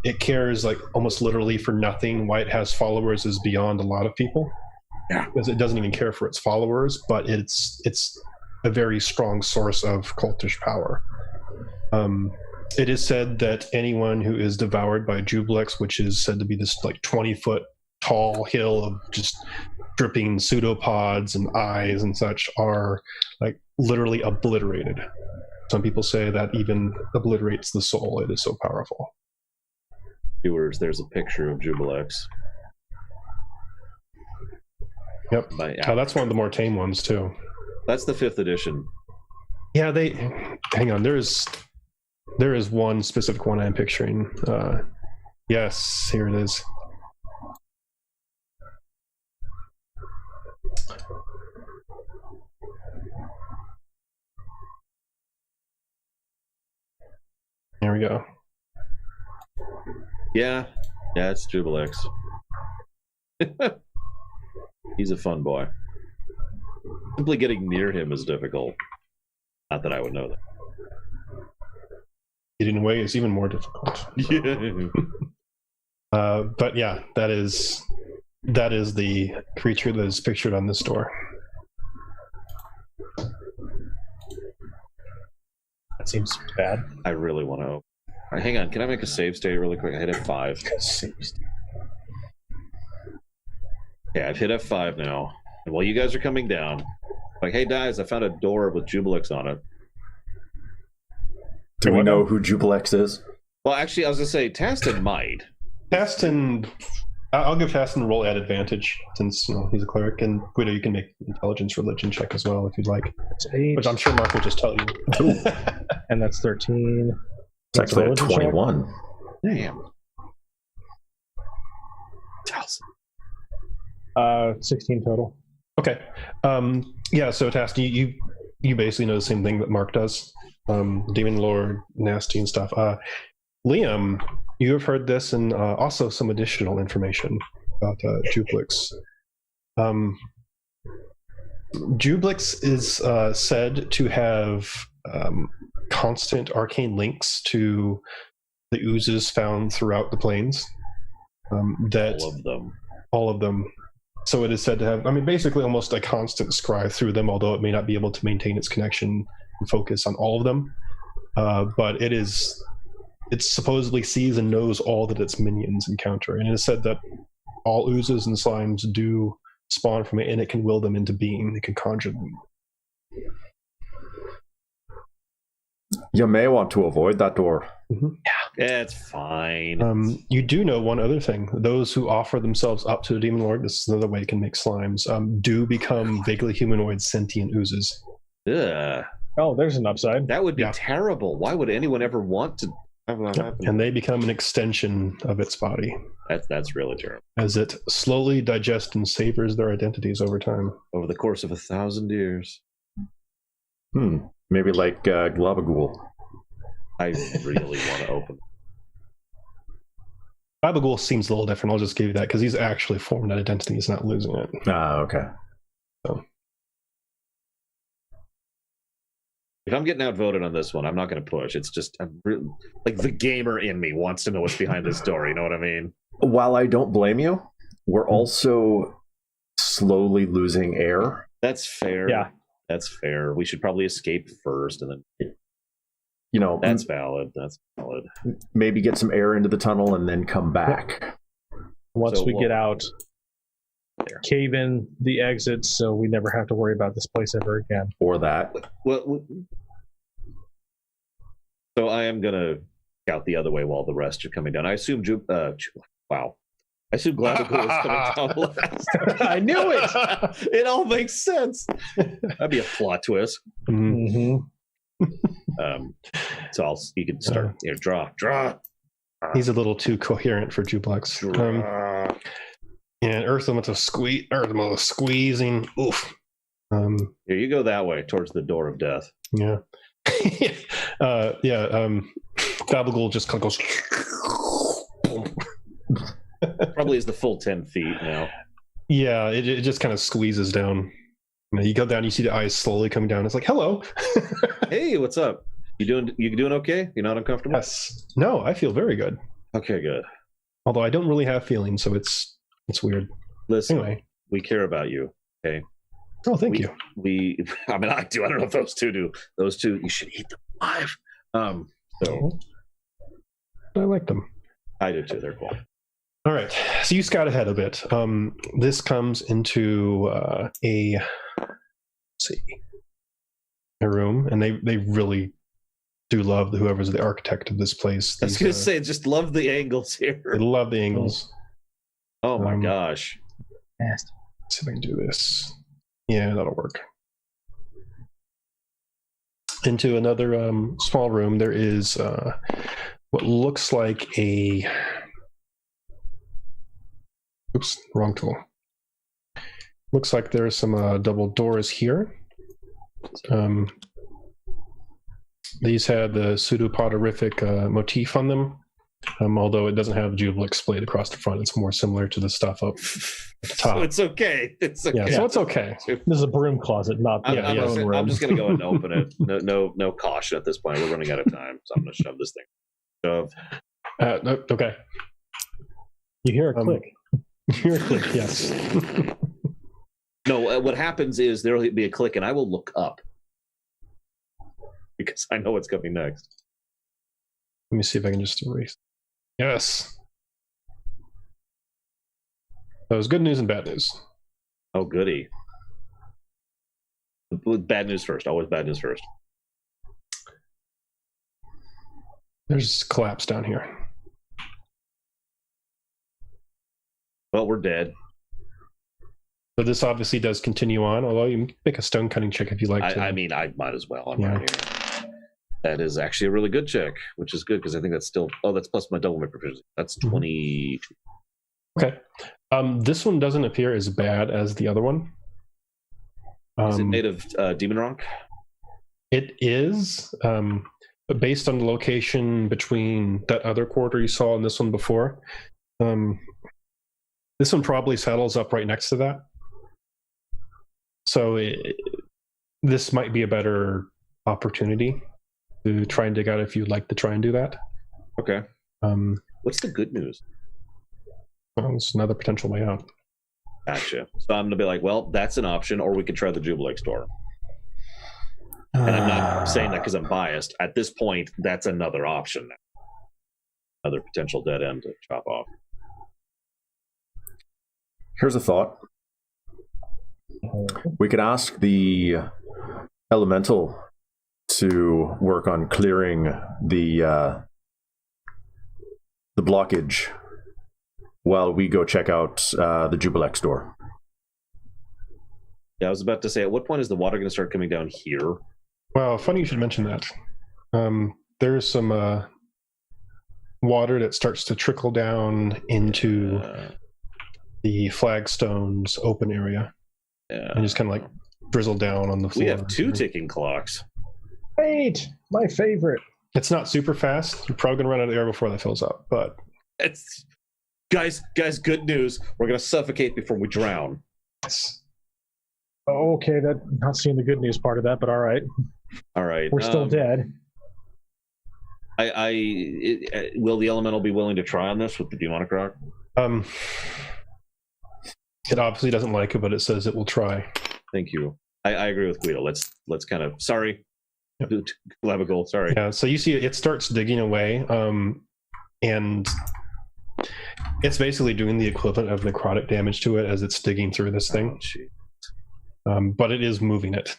It cares like almost literally for nothing. Why it has followers is beyond a lot of people. Yeah. Because it doesn't even care for its followers, but it's a very strong source of cultish power. It is said that anyone who is devoured by Jublex, which is said to be this like 20-foot tall hill of just dripping pseudopods and eyes and such, are like literally obliterated. Some people say that even obliterates the soul. It is so powerful. Viewers, there's a picture of Jublex. Yep. That's one of the more tame ones too. That's the 5th edition. Yeah, hang on. There is one specific one I'm picturing. Yes, here it is. There we go. Yeah, it's Jublex. He's a fun boy. Simply getting near him is difficult. Not that I would know that. Getting away is even more difficult. But yeah, that is the creature that is pictured on this door. That seems bad. I really want to. All right, hang on, can I make a save state really quick? I hit F5. Yeah, I've hit F5 now. And while you guys are coming down, like, hey guys, I found a door with Jublex on it. Do we know who Jublex is? Well, actually, I was going to say, Taston might. Taston, I'll give Taston a roll at advantage since he's a cleric, and Guido, you can make intelligence religion check as well if you'd like. Which I'm sure Mark will just tell you. And that's 13. It's actually a 21. Damn. 16 total. Okay. Yeah, so Taston, you basically know the same thing that Mark does. Demon Lord, nasty and stuff. Liam, you have heard this and also some additional information about Jublex. Jublex is said to have constant arcane links to the oozes found throughout the plains. All of them. So it is said to have, basically almost a constant scry through them, although it may not be able to maintain its connection and focus on all of them. But it supposedly sees and knows all that its minions encounter. And it is said that all oozes and slimes do spawn from it, and it can will them into being. It can conjure them. You may want to avoid that door. Mm-hmm. Yeah, it's fine. You do know one other thing. Those who offer themselves up to the Demon Lord, this is another way it can make slimes, do become vaguely humanoid sentient oozes. Ugh. Oh, there's an upside. That would be terrible. Why would anyone ever want to have that happen? And they become an extension of its body. That's really terrible. As it slowly digests and savors their identities over time. Over the course of 1,000 years. Maybe like Globagool. I really want to open. Babagul seems a little different. I'll just give you that because he's actually formed that identity. He's not losing it. Okay. So. If I'm getting outvoted on this one, I'm not going to push. It's just I'm really, like the gamer in me wants to know what's behind this door. You know what I mean? While I don't blame you, we're also slowly losing air. That's fair. Yeah. That's fair. We should probably escape first, and then that's valid. That's valid. Maybe get some air into the tunnel and then come back. Once we get out, cave in the exits so we never have to worry about this place ever again. Or that. Well, so I am gonna scout the other way while the rest are coming down. I assume wow. I assume Gladicool is coming down last. I knew it. It all makes sense. That'd be a plot twist. Mm-hmm. So you can start. Draw. He's a little too coherent for Jublex. And Earth's squeezing. Oof. Here you go that way towards the door of death. Yeah. Babagul just kind of goes. Probably is the full 10 feet now. Yeah, it just kind of squeezes down. You go down, you see the eyes slowly coming down. It's like, hello. Hey, what's up? You doing okay? You're not uncomfortable? Yes. No, I feel very good. Okay, good. Although I don't really have feelings, so it's weird. Listen, anyway, we care about you. Okay. Oh, thank you. I mean, I do. I don't know if those two do. Those two, you should eat them alive. So I like them. I do too. They're cool. All right. So you scout ahead a bit. This comes into a room, and they really do love whoever's the architect of this place. I was going to say, just love the angles here. They love the angles. Oh my gosh. Let's see if I can do this. Yeah, that'll work. Into another small room, there is what looks like a... Oops, wrong tool. Looks like there's some double doors here. These have the pseudopoderific motif on them, although it doesn't have Jublex splayed across the front. It's more similar to the stuff up at the top. So it's okay. It's okay. Yeah, so it's okay. This is a broom closet, not I'm just going to go and open it. No caution at this point. We're running out of time, so I'm going to shove this thing. Shove. Okay. You hear a click. You hear a click, yes. No, what happens is there will be a click, and I will look up because I know what's coming next. Let me see if I can just erase. Yes. That was good news and bad news. Oh, goody. Bad news first. Always bad news first. There's collapse down here. Well, we're dead. So this obviously does continue on, although you can make a stone cutting check if you like to. I mean, I might as well. I'm right here. That is actually a really good check, which is good because I think that's still... Oh, that's plus my double my proficiency. That's 20. Okay. This one doesn't appear as bad as the other one. Is it made of demon rock? It is, but based on the location between that other quarter you saw and this one before, this one probably saddles up right next to that. So this might be a better opportunity to try and dig out if you'd like to try and do that. Okay. What's the good news? Well, it's another potential way out. Gotcha. So I'm going to be like, well, that's an option, or we could try the Jublex door. And I'm not saying that because I'm biased. At this point, that's another option now. Another potential dead end to chop off. Here's a thought. We could ask the elemental to work on clearing the blockage while we go check out the Jublex door. Yeah, I was about to say, at what point is the water going to start coming down here? Well, funny you should mention that. There's some water that starts to trickle down into the flagstones open area. Yeah. And just kind of like drizzle down on the floor. We have 2 ticking clocks. Wait, my favorite. It's not super fast. You're probably going to run out of air before that fills up, but... Guys, good news. We're going to suffocate before we drown. Oh, okay, not seeing the good news part of that, but all right. All right. We're still dead. Will the elemental be willing to try on this with the demonic rock? It obviously doesn't like it, but it says it will try. Thank you. I agree with Guido. Let's kind of sorry. Yep. Clavicle, sorry. Yeah, so you see it starts digging away, and it's basically doing the equivalent of necrotic damage to it as it's digging through this thing. But it is moving it.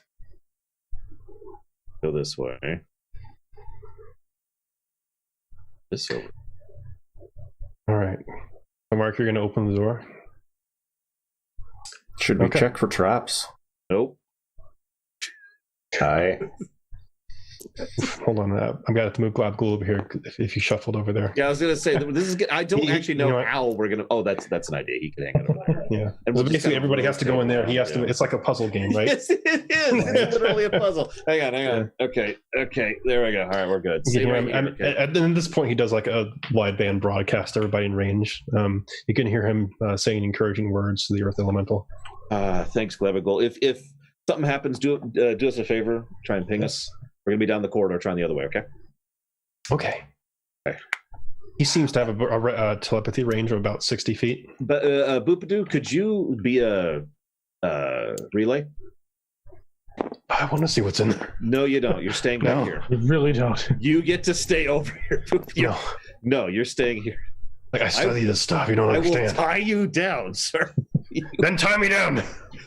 Go this way. This over. All right. So Mark, you're going to open the door. Should we check for traps? Nope. Okay. Hold on, I'm gonna have to move Glabgul over here if you shuffled over there. Yeah, I was gonna say this is. I don't actually know what? how we're gonna. Oh, that's an idea. He can hang it over there. Yeah, And well, we'll basically everybody has to go in there. He has to. Yeah. It's like a puzzle game, right? Yes, it is. It's literally a puzzle. Hang on. Okay. There we go. All right, we're good. You can hear him, Okay. at this point, he does like a wideband broadcast to everybody in range. You can hear him saying encouraging words to the Earth Elemental. Thanks, Clavicle. If something happens, do us a favor. Try and ping us. We're gonna be down the corridor, trying the other way. Okay. He seems to have a telepathy range of about 60 feet. But Boopadoo, could you be a relay? I want to see what's in there. No, you don't. You're staying back here. You really don't. You get to stay over here. No, you're staying here. Like I study this stuff. You don't understand. I will tie you down, sir. Then tie me down.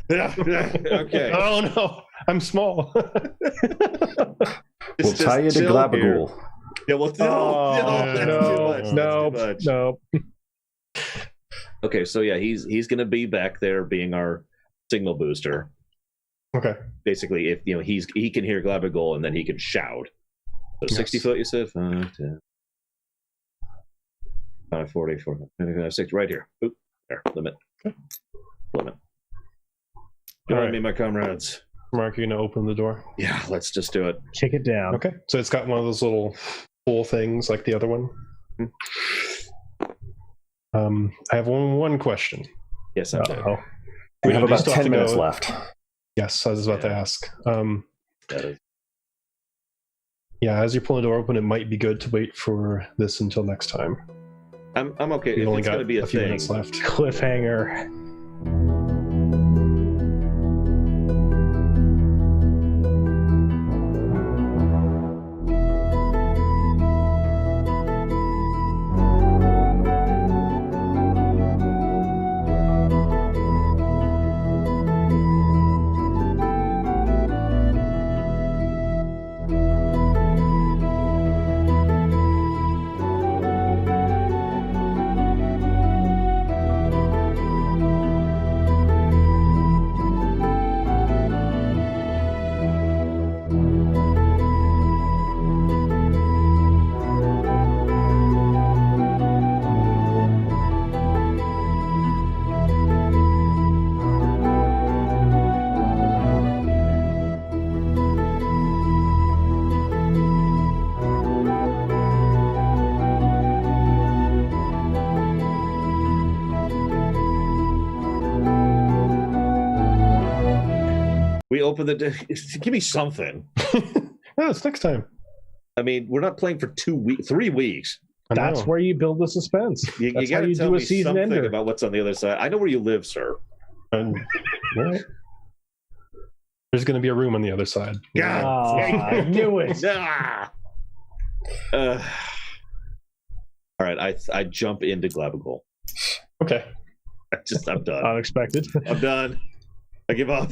Okay. Oh no, I'm small. We'll tie you to Glabagul. Yeah, well, No. Okay, so yeah, he's gonna be back there being our signal booster. Okay. Basically, if he can hear Glabagul and then he can shout. So 60 foot, you said? 5, 10, 5, 40, 40, 60, right here. Oop, there, limit. Limit. Join me, my comrades. Mark, you're going to open the door? Yeah, let's just do it. Kick it down. Okay. So it's got one of those little pull things like the other one. I have one question. Yes, I'm dead. We have about still 10 to minutes go- left. Yes, I was about to ask. That is- Yeah, as you're pulling the door open, it might be good to wait for this until next time. I'm okay. We've If only it's got going to be a few thing. minutes left. Cliffhanger. We open the. Give me something. No, it's next time. I mean, we're not playing for 3 weeks. That's where you build the suspense. You That's got how to you tell do a me season something ender. about what's on the other side. I know where you live, sir. All right. There's going to be a room on the other side. I knew it. Ah! All right, I jump into Glabagul. Okay. I'm done. Unexpected. I'm done. I give up.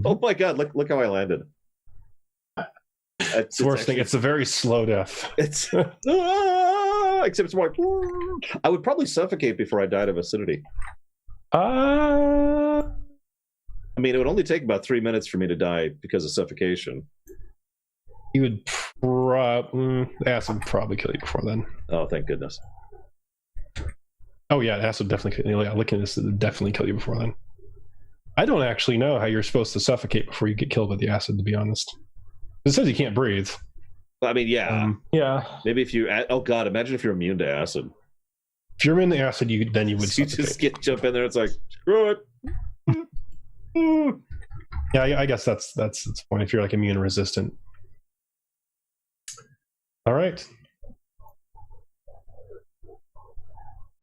Oh my god! Look how I landed. It's the worst thing. It's a very slow death. It's except it's more. I would probably suffocate before I died of acidity. I mean, it would only take about 3 minutes for me to die because of suffocation. You would acid would probably kill you before then. Oh, thank goodness. Oh yeah, acid definitely kill you. Yeah, looking at this, it would definitely kill you before then. I don't actually know how you're supposed to suffocate before you get killed with the acid, to be honest. It says you can't breathe. I mean, yeah. Yeah. Maybe if you. Oh god, imagine if you're immune to acid. If you're in the acid, then you would You suffocate. just jump in there. It's like screw it. Yeah, I guess that's the point. If you're like immune resistant. All right.